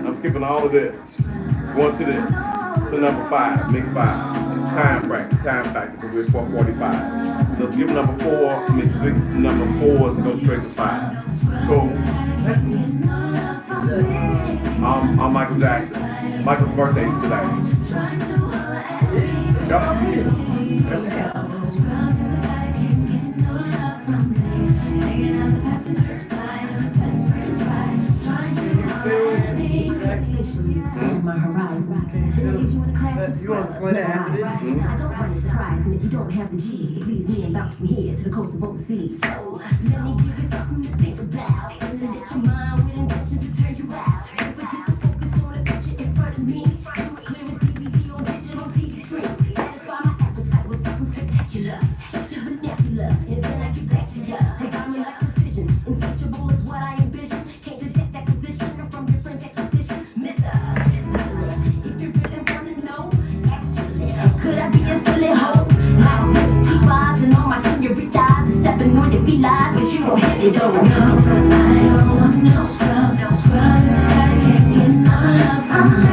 I'm skipping all of this. Going to this. To number 5, mix 5. It's time factor, because we're 4:45. So skip number 4, mix number 4 to go straight to 5. Cool. I'm Michael Jackson. Michael's birthday is today. Yep. My horizons. You want to play that after this? I don't find it surprising if you don't have the G's to please me and bounce from here to the coast of overseas. So let me give you something to think about. And let your mind with intentions to turn you out. Don't forget to focus goofy lies, but you gon' hit me though. No, I don't want no scrub. No scrub is a guy that can't get no love from me.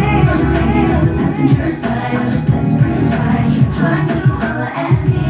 On the passenger side of his best friend's ride, trying to holler at me.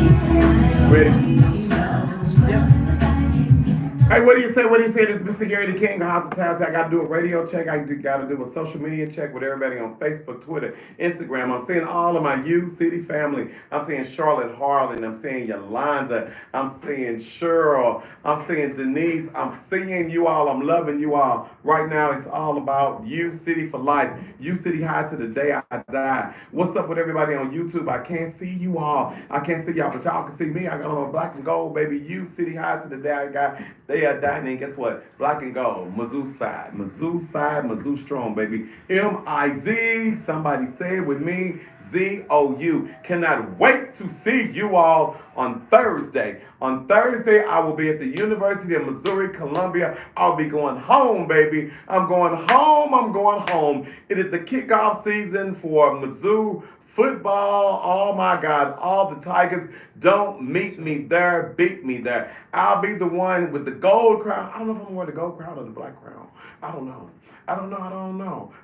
Ready? No scrub. No scrub is a guy that can't get no. Hey, what do you say? What do you say? This is Mr. Gary the King of Hospitality. I got to do a radio check. I got to do a social media check with everybody on Facebook, Twitter, Instagram. I'm seeing all of my U City family. I'm seeing Charlotte Harlan. I'm seeing Yolanda. I'm seeing Cheryl. I'm seeing Denise. I'm seeing you all. I'm loving you all. Right now, it's all about U City for life. U City high to the day I die. What's up with everybody on YouTube? I can't see you all. I can't see y'all, but y'all can see me. I got on black and gold, baby. U City high to the day I got. They are dying, and guess what? Black and gold, Mizzou side, Mizzou strong, baby. M-I-Z, somebody say it with me, Z-O-U. Cannot wait to see you all on Thursday. On Thursday, I will be at the University of Missouri, Columbia. I'll be going home, baby. I'm going home. It is the kickoff season for Mizzou football. Oh my God, all the Tigers. Don't meet me there, beat me there. I'll be the one with the gold crown. I don't know if I'm gonna wear the gold crown or the black crown. I don't know.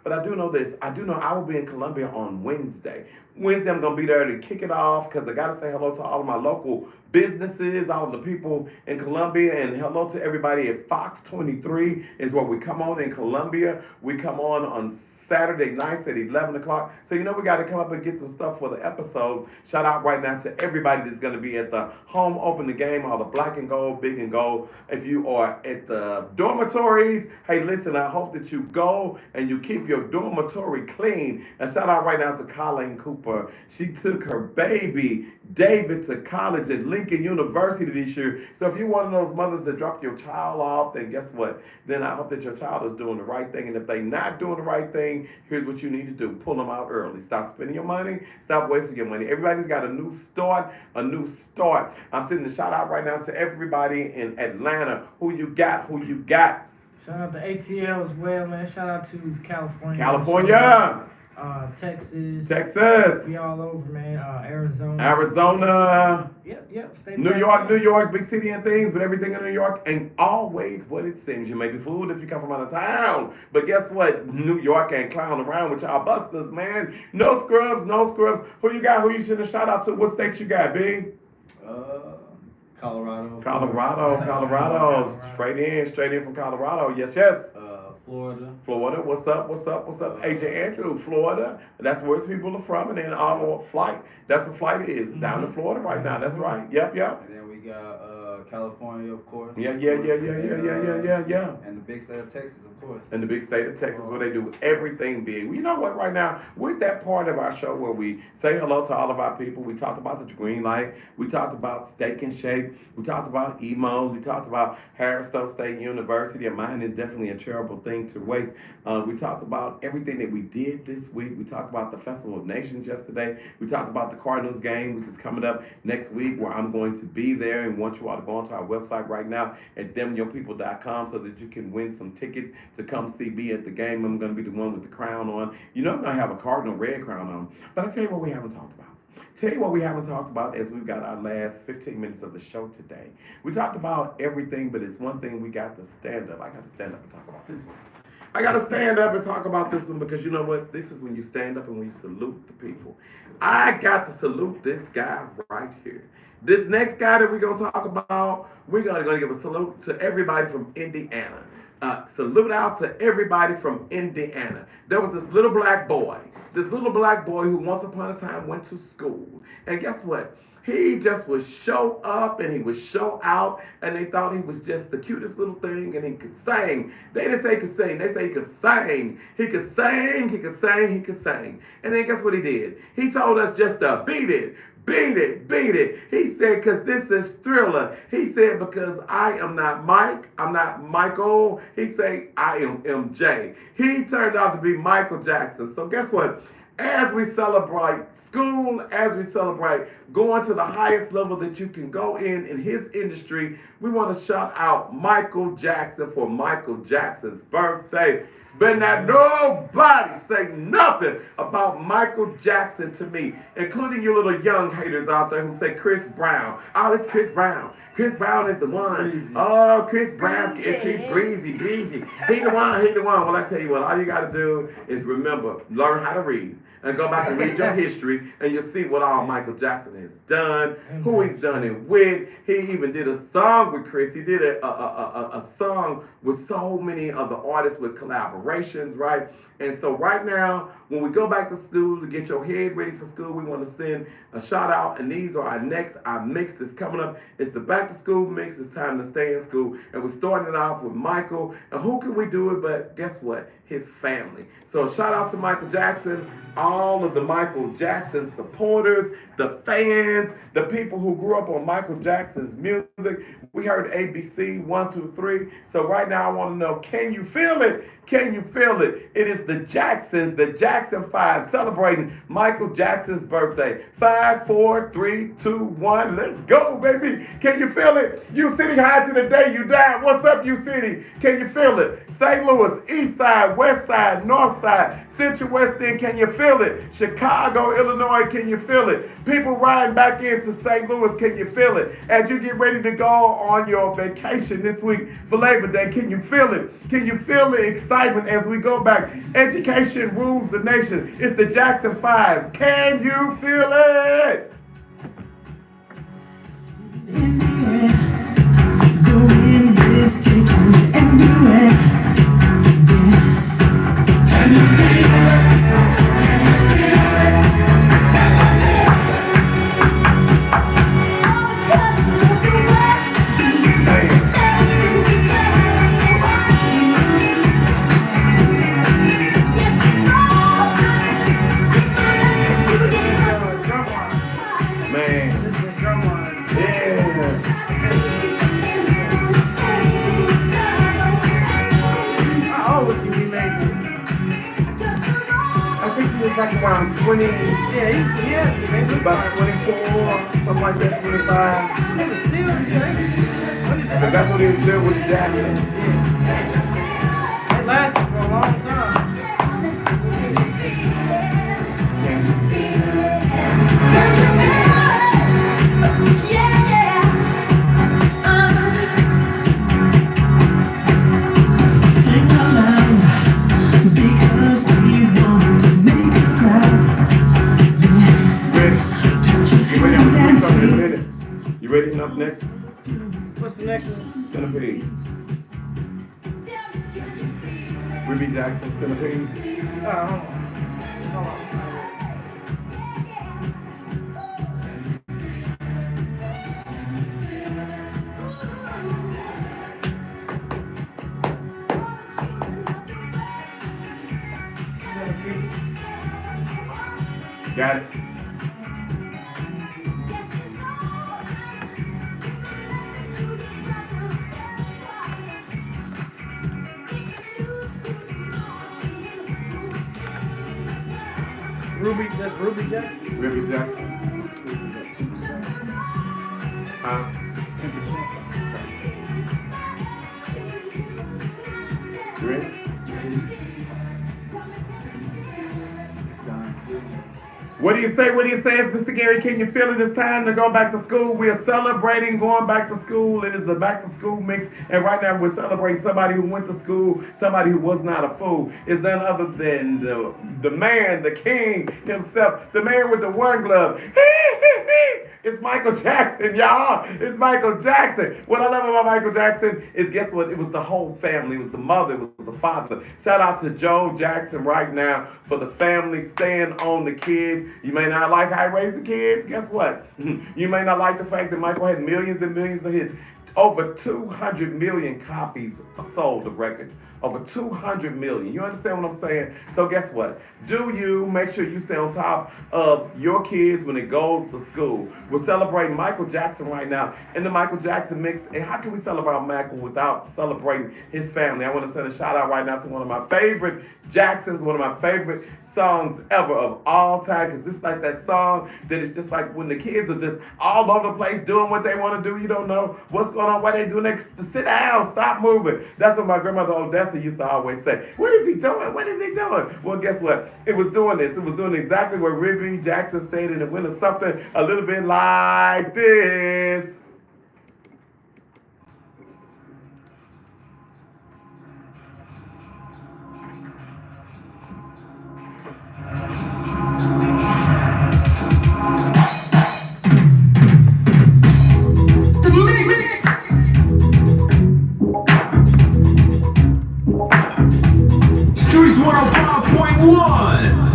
But I do know this. I do know I will be in Columbia on Wednesday. Wednesday, I'm going to be there to kick it off because I got to say hello to all of my local businesses, all of the people in Columbia, and hello to everybody at Fox 23 is where we come on in Columbia. We come on Saturday nights at 11 o'clock. So, we got to come up and get some stuff for the episode. Shout out right now to everybody that's going to be at the home opening game, all the black and gold, big and gold. If you are at the dormitories, hey, listen, I hope that you go and you keep your dormitory clean. And shout out right now to Colleen Cooper. She took her baby, David, to college at Lincoln University this year. So if you're one of those mothers that drop your child off, then guess what? Then I hope that your child is doing the right thing. And if they're not doing the right thing, here's what you need to do. Pull them out early. Stop spending your money. Stop wasting your money. Everybody's got a new start. I'm sending a shout out right now to everybody in Atlanta. Who you got? Shout out to ATL as well, man. Shout out to California. Texas. We all over, man. Arizona. Yep. New York, big city and things, but everything in New York ain't always what it seems. You may be fooled if you come from out of town, but guess what? New York ain't clowning around with y'all busters, man. No scrubs. Who you got? Who you should have shout out to? What state you got, B? Colorado. Straight in from Colorado. Yes. Florida. What's up? AJ Andrew, Florida. That's where people are from. And then our flight. That's what flight is. Down to Florida right now. That's right. Yep. And then we got California, of course. Yeah. And the big state of Texas, of course. In the big state of Texas, where they do everything big. Well, you know what? Right now, we're at that part of our show where we say hello to all of our people. We talked about the green light. We talked about Steak and Shake. We talked about emo. We talked about Harris Stowe State University. And mine is definitely a terrible thing to waste. We talked about everything that we did this week. We talked about the Festival of Nations yesterday. We talked about the Cardinals game, which is coming up next week, where I'm going to be there and want you all to go onto our website right now at themyourpeople.com so that you can win some tickets to come see me at the game. I'm going to be the one with the crown on. I'm going to have a Cardinal red crown on. But I'll tell you what we haven't talked about. As we've got our last 15 minutes of the show today. We talked about everything, but it's one thing we got to stand up. I got to stand up and talk about this one. I got to stand up and talk about this one because you know what? This is when you stand up and when you salute the people. I got to salute this guy right here. This next guy that we're going to talk about, we're going to give a salute to everybody from Indiana. Salute out to everybody from Indiana. There was this little black boy who once upon a time went to school. And guess what? He just would show up and he would show out, and they thought he was just the cutest little thing, and he could sing. They didn't say he could sing, they say he could sing. He could sing. And then guess what he did? He told us just to beat it. He said, because this is Thriller. He said, because I am not Mike, I'm not Michael. He said, I am MJ. He turned out to be Michael Jackson. So guess what? As we celebrate school, as we celebrate going to the highest level that you can go in his industry, we want to shout out Michael Jackson for Michael Jackson's birthday. Better not nobody say nothing about Michael Jackson to me, including you little young haters out there who say Chris Brown. Oh, it's Chris Brown. Chris Brown is the one. Breezy. Oh, Chris Brown, breezy. He the one. Well, I tell you what, all you got to do is remember, learn how to read. And go back and read your history, and you'll see what all Michael Jackson has done, who he's done it with. He even did a song with Chris. He did a song with so many other artists with collaborations, right? And so right now, when we go back to school to get your head ready for school, we want to send a shout out, and these are our mix that's coming up. It's the back to school mix. It's time to stay in school, and we're starting it off with Michael. And who can we do it but guess what? His family. So shout out to Michael Jackson, all of the Michael Jackson supporters, the fans, the people who grew up on Michael Jackson's music. We heard ABC 1, 2, 3. So right now I want to know, can you feel it? Can you feel it? It is the Jacksons, the Jackson 5, celebrating Michael Jackson's birthday. 5, 4, 3, 2, 1. Let's go, baby. Can you feel it? You City high to the day you died. What's up, you City? Can you feel it? St. Louis, East Side, West Side, North Side, Central West End, can you feel it? Chicago, Illinois, can you feel it? People riding back into St. Louis, can you feel it? As you get ready to go on your vacation this week for Labor Day, can you feel it? Can you feel the excitement as we go back? Education rules the nation. It's the Jackson 5s. Can you feel it? In the air, the wind is taking me everywhere. Can you feel it? Like around 20, Yeah. about 24, something like that, 25. It was still, But that's what he was doing with Jackson. it lasted for a long time. Sing aloud, because we want to make a crowd. You ready enough next? What's the next one? Centipede. Ruby Jackson, Centipede. Hold on. Got it. Ruby, that's Ruby Jackson. Ruby Jackson. Huh? 10%. You ready? What do you say? What do you say? It's Mr. Gary. Can you feel it? It's time to go back to school. We are celebrating going back to school. It is the back to school mix. And right now we're celebrating somebody who went to school, somebody who was not a fool. It's none other than the man, the king himself, the man with the one glove. It's Michael Jackson, y'all. It's Michael Jackson. What I love about Michael Jackson is, guess what? It was the whole family. It was the mother. It was the father. Shout out to Joe Jackson right now for the family staying on the kids. You may not like how he raised the kids. Guess what? You may not like the fact that Michael had millions and millions of hits. Over 200 million copies sold of records. Over 200 million. You understand what I'm saying? So guess what? Do you make sure you stay on top of your kids when it goes to school? We're celebrating Michael Jackson right now in the Michael Jackson mix. And how can we celebrate Michael without celebrating his family? I want to send a shout out right now to one of my favorite Jacksons, one of my favorite songs ever of all time, because it's like that song that is just like when the kids are just all over the place doing what they want to do. You don't know what's going on, what they do next. To sit down, stop moving. That's what my grandmother Odessa Jackson used to always say, what is he doing? What is he doing? Well, guess what? It was doing this. It was doing exactly what Ruby Jackson said, and it went something a little bit like this. Streets 105.1.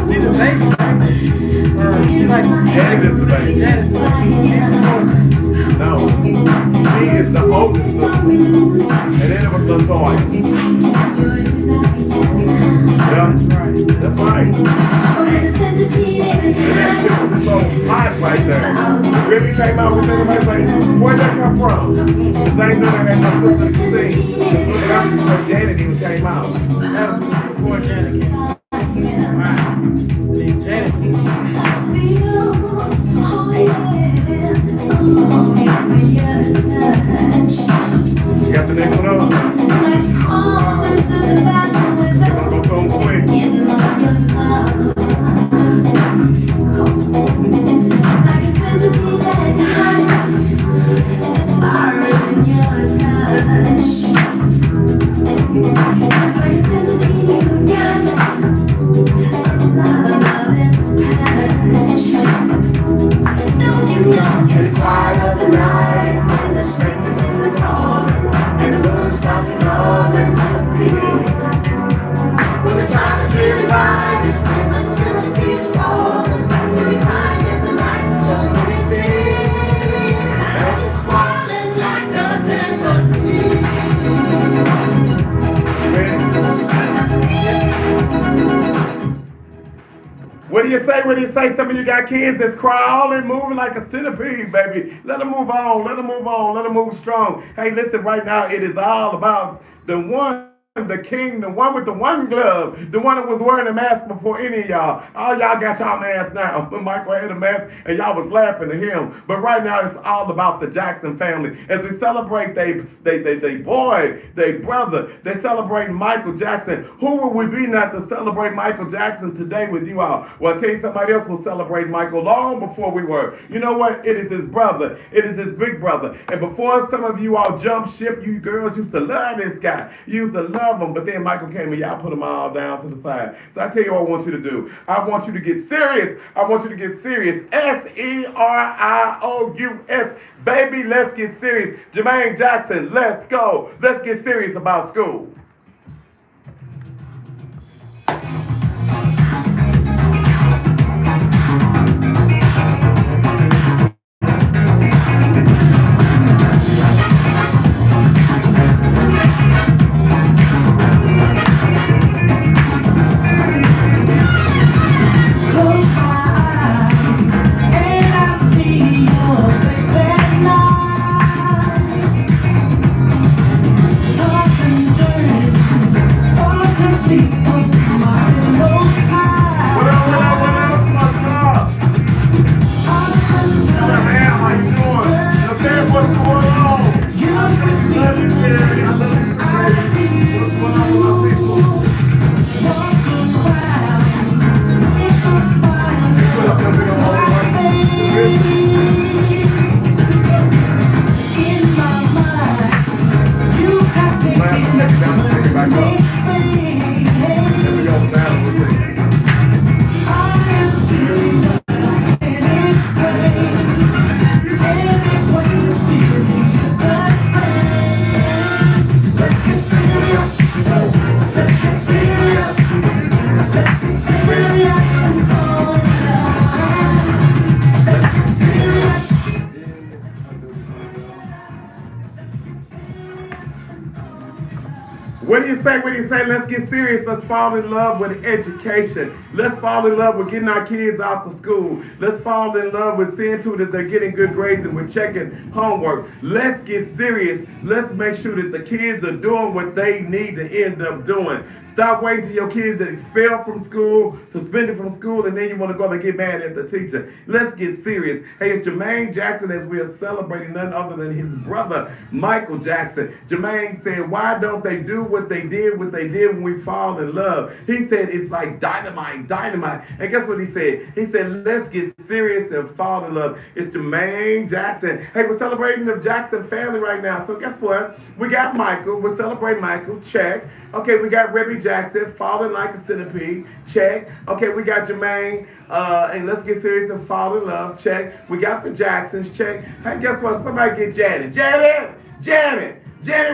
See the baby, she's like, And this baby. No. She is the oldest one. And then it was the toy. Yeah, that's right. And that shit was so hot right there. Really came out with everybody like, where'd that come from? The same thing that had my sister to sing. When Janet even came out. that was before Janet came out. Wow. See, Janet, You got the next one up? Go home quick. What do you say? What do you say? Some of you got kids that's crawling, moving like a centipede, baby. Let them move on. Let them move on. Let them move strong. Hey, listen, right now, it is all about the one, the king, the one with the one glove, the one that was wearing a mask before any of y'all. All y'all got y'all masks now. Michael had a mask, and y'all was laughing at him. But right now, it's all about the Jackson family. As we celebrate they boy, they brother, they celebrate Michael Jackson. Who would we be not to celebrate Michael Jackson today with you all? Well, I'll tell you, somebody else will celebrate Michael long before we were. You know what? It is his brother. It is his big brother. And before some of you all jump ship, you girls used to love this guy. You used to love him. But then Michael came and y'all put them all down to the side. So I tell you what I want you to do. I want you to get serious. I want you to get serious. SERIOUS. Baby, let's get serious. Jermaine Jackson, let's go. Let's get serious about school. Turn What do you say? What do you say? Let's get serious. Let's fall in love with education. Let's fall in love with getting our kids out to school. Let's fall in love with seeing to it that they're getting good grades and we're checking homework. Let's get serious. Let's make sure that the kids are doing what they need to end up doing. Stop waiting till your kids are expelled from school, suspended from school, and then you want to go and get mad at the teacher. Let's get serious. Hey, it's Jermaine Jackson as we are celebrating none other than his brother, Michael Jackson. Jermaine said, why don't they do what they did when we fall in love? He said, it's like dynamite. And guess what he said? He said, let's get serious and fall in love. It's Jermaine Jackson. Hey, we're celebrating the Jackson family right now. So guess what? We got Michael. We're celebrating Michael. Check. Okay, we got Rebby Jackson, falling like a centipede. Check. Okay, we got Jermaine, and let's get serious and fall in love. Check. We got the Jacksons. Check. Hey, guess what? Somebody get Janet. Janet,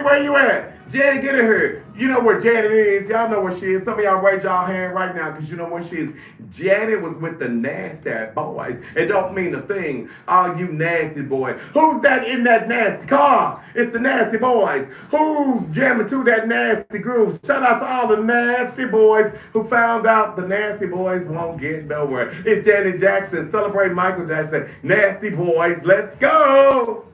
where you at? Janet, get her here. You know where Janet is. Y'all know where she is. Some of y'all raise y'all hand right now because you know where she is. Janet was with the nasty boys. It don't mean a thing. All you nasty boys. Who's that in that nasty car? It's the nasty boys. Who's jamming to that nasty groove? Shout out to all the nasty boys who found out the nasty boys won't get nowhere. It's Janet Jackson. Celebrate Michael Jackson. Nasty boys. Let's go.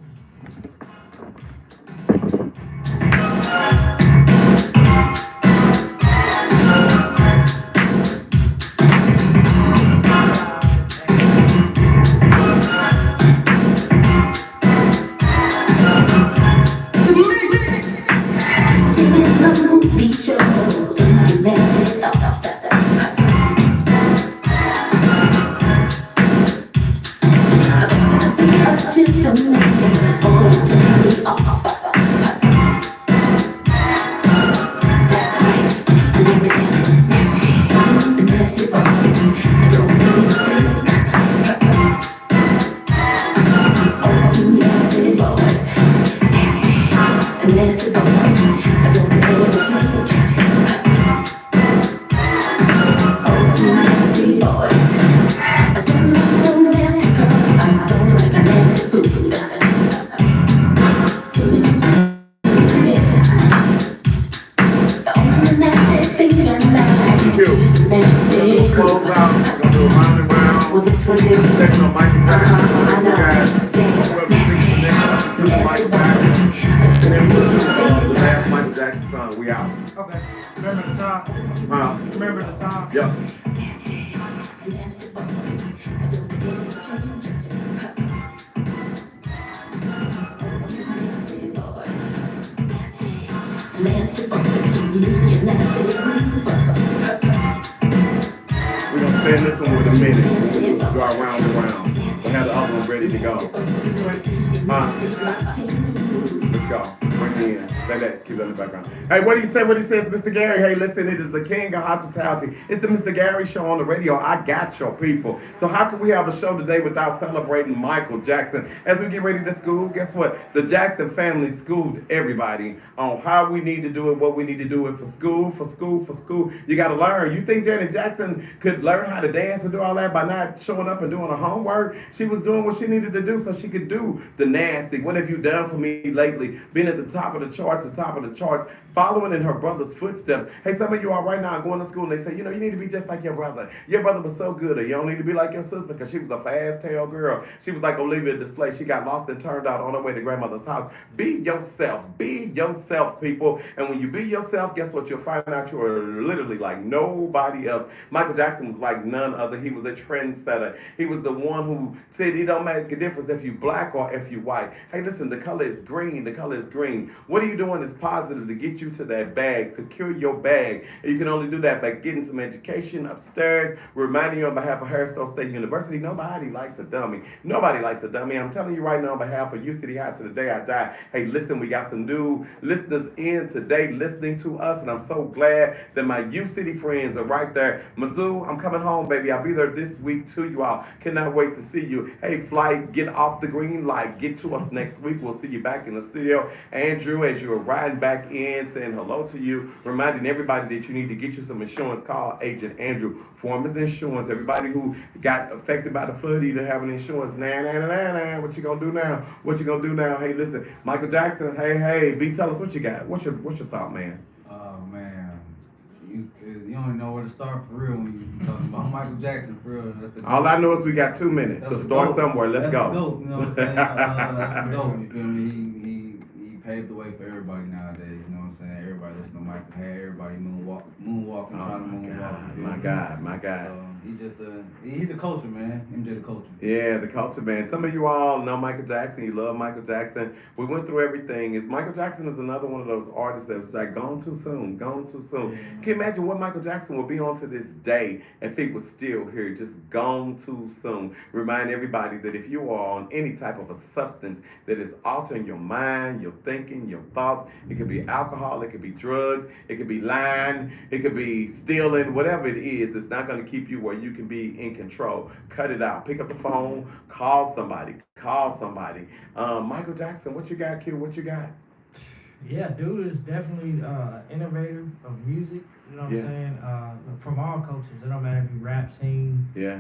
Hey, what do you say? What he says, Mr. Gary? Hey, listen, it is the king of hospitality. It's the Mr. Gary Show on the radio. I got your people. So how can we have a show today without celebrating Michael Jackson? As we get ready to school, guess what? The Jackson family schooled everybody on how we need to do it, what we need to do it for school. You got to learn. You think Janet Jackson could learn how to dance and do all that by not showing up and doing her homework? She was doing what she needed to do so she could do the nasty. What have you done for me lately? Being at the top of the charts, following in her brother's footsteps. Hey, some of you are right now going to school and they say, you know, you need to be just like your brother. Your brother was so good. Or you don't need to be like your sister because she was a fast-tailed girl. She was like Olivia Deslay. She got lost and turned out on her way to grandmother's house. Be yourself. Be yourself, people. And when you be yourself, guess what? You'll find out you are literally like nobody else. Michael Jackson was like none other. He was a trendsetter. He was the one who said it don't make a difference if you black or if you white. Hey, listen, the color is green. The color is green. What are you doing is positive to get you to that bag. Secure your bag. And you can only do that by getting some education upstairs. We're reminding you on behalf of Harris-Stowe State University, nobody likes a dummy. Nobody likes a dummy. I'm telling you right now on behalf of UCity High to the day I die. Hey, listen, we got some new listeners in today listening to us, and I'm so glad that my UCity friends are right there. Mizzou, I'm coming home, baby. I'll be there this week too, you all. Cannot wait to see you. Hey, flight, get off the green light. Get to us next week. We'll see you back in the studio. Andrew, as you're riding back in, saying hello to you, reminding everybody that you need to get you some insurance. Call Agent Andrew. Farmers Insurance. Everybody who got affected by the flood either have an insurance. Nah. What you gonna do now? What you gonna do now? Hey, listen, Michael Jackson. Hey, B, tell us what you got. What's your thought, man? don't know where to start for real when you talking about Michael Jackson for real. That's the All I know is we got 2 minutes, so That's the start GOAT. somewhere. Let's That's go. the GOAT, you know what I'm saying? That's the GOAT, you feel me? He paved the way for everybody nowadays, you know what I'm saying? Everybody listen to Michael, had everybody moonwalking, trying to moonwalk. My God, my God. So he's the culture, man. MJ the culture. Yeah, the culture, man. Some of you all know Michael Jackson. You love Michael Jackson. We went through everything. Michael Jackson is another one of those artists that's like gone too soon, gone too soon. Yeah. Can you imagine what Michael Jackson will be on to this day if he was still here, just gone too soon? Remind everybody that if you are on any type of a substance that is altering your mind, your thinking, your thoughts, it could be alcohol, it could be drugs, it could be lying, it could be stealing, whatever it is, it's not going to keep you where you can be in control. Cut it out. Pick up the phone, call somebody. Michael Jackson, what you got, Q? What you got? Yeah, dude is definitely innovator of music. You know what Yeah. I'm saying? From all cultures. It don't matter if you rap, sing, Yeah.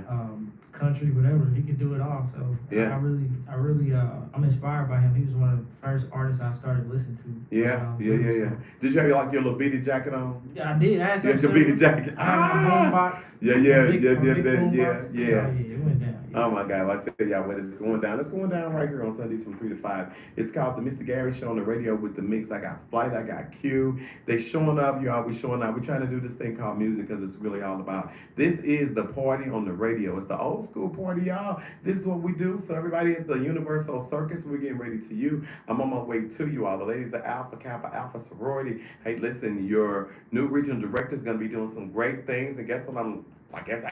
country, whatever. He can do it all. So Yeah. I'm inspired by him. He was one of the first artists I started listening to. Yeah. Did you have like your little beaded jacket on? Yeah, I did. I had You had your some beaded jacket. I had my boombox. Yeah. My big boombox. Yeah. It went down. Yeah. Oh my God, I tell y'all what, it's going down. It's going down right here on Sundays from 3 to 5. It's called the Mr. Gary Show on the radio with the mix. I got Flight, I got Q. They showing up, y'all. We showing up. We're trying to do this thing called music because it's really all about. This is the party on the radio. It's the old school party, y'all. This is what we do. So everybody at the Universal Circus, we're getting ready to you. I'm on my way to you all. The ladies of Alpha Kappa Alpha Sorority. Hey, listen, your new regional director is going to be doing some great things. And guess what? I guess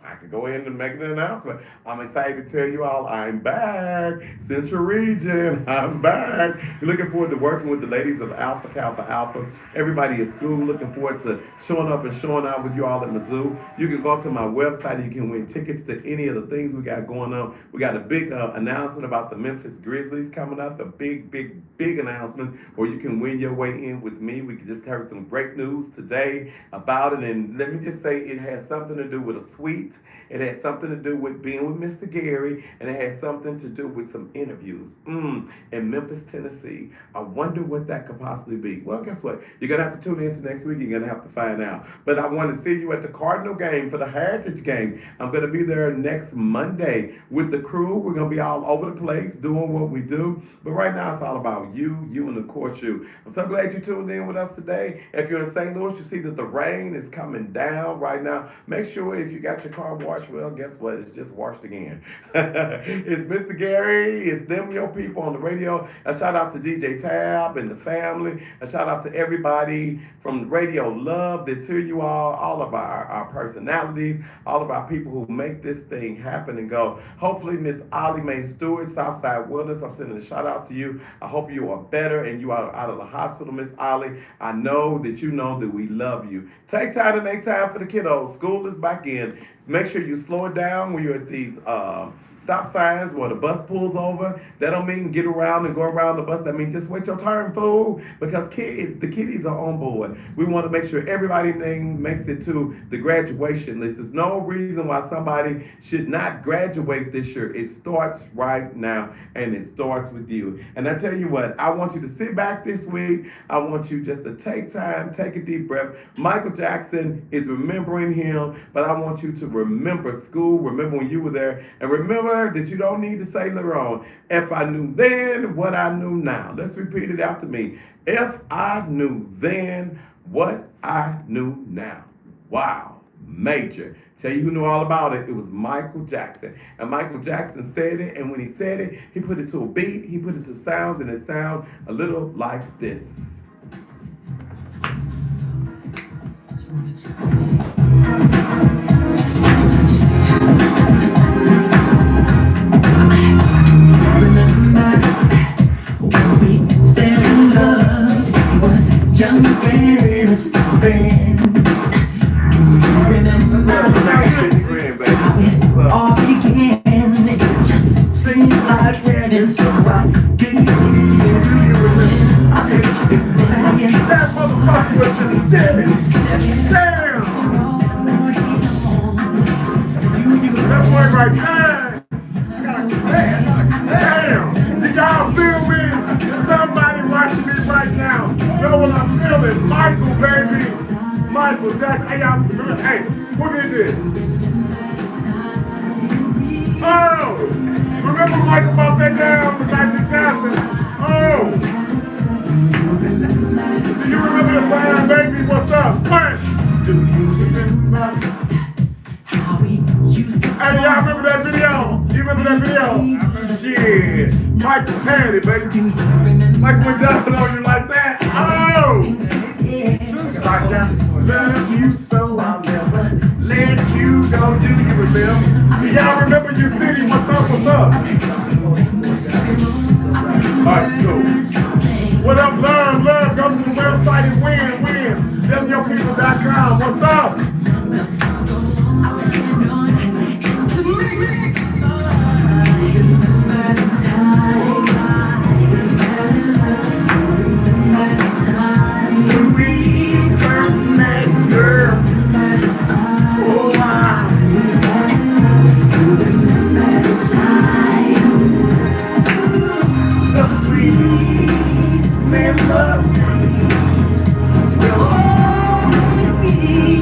I could go in and make an announcement. I'm excited to tell you all I'm back. Central Region, I'm back. We're looking forward to working with the ladies of Alpha Kappa Alpha. Everybody at school looking forward to showing up and showing out with you all at Mizzou. You can go to my website and you can win tickets to any of the things we got going on. We got a big announcement about the Memphis Grizzlies coming up, a big announcement where you can win your way in with me. We just heard some great news today about it, and let me just say it has something to do with a suite. It has something to do with being with Mr. Gary, and it has something to do with some interviews in Memphis, Tennessee. I wonder what that could possibly be. Well, guess what? You're going to have to tune in to next week. You're going to have to find out. But I want to see you at the Cardinal game for the Heritage game. I'm going to be there next Monday with the crew. We're going to be all over the place doing what we do. But right now, it's all about you, and of course you. I'm so glad you tuned in with us today. If you're in St. Louis, you see that the rain is coming down right now. Make sure if you got your car washed, well, guess what? It's just washed again. It's Mr. Gary. It's them, your people on the radio. A shout out to DJ Tab and the family. A shout out to everybody from the Radio Love that's here, you all of our personalities, all of our people who make this thing happen and go. Hopefully, Miss Ollie Mae Stewart, Southside Wilderness, I'm sending a shout out to you. I hope you are better and you are out of the hospital, Miss Ollie. I know that you know that we love you. Take time to make time for the kiddos. School is back in. Make sure you slow it down when you're at these stop signs where the bus pulls over. That don't mean get around and go around the bus. That means just wait your turn, fool. Because the kiddies are on board. We want to make sure everybody makes it to the graduation list. There's no reason why somebody should not graduate this year. It starts right now, and it starts with you. And I tell you what, I want you to sit back this week. I want you just to take time, take a deep breath. Michael Jackson is remembering him, but I want you to remember school, remember when you were there, and remember that you don't need to say later on, if I knew then what I knew now. Let's repeat it after me. If I knew then what I knew now. Wow, major. Tell you who knew all about it. It was Michael Jackson. And Michael Jackson said it, and when he said it, he put it to a beat, he put it to sounds, and it sounds a little like this. Michael Jackson. Hey, y'all, remember, hey, who did this? Oh! Remember Michael about that down with Magic Johnson? Oh! Do you remember the song, baby? What's up? What? Do you remember how we used to? Hey, y'all remember that video? You remember that video? Shit. Michael Tanny, baby. Michael went down on you like that. Oh! Like that. Love you so I'll never let you go. Do you remember? Y'all remember your city? What's up? What's up? Alright, cool. What up, love? Love, go to the website and win. WPeople.com. What's up? Memories will always be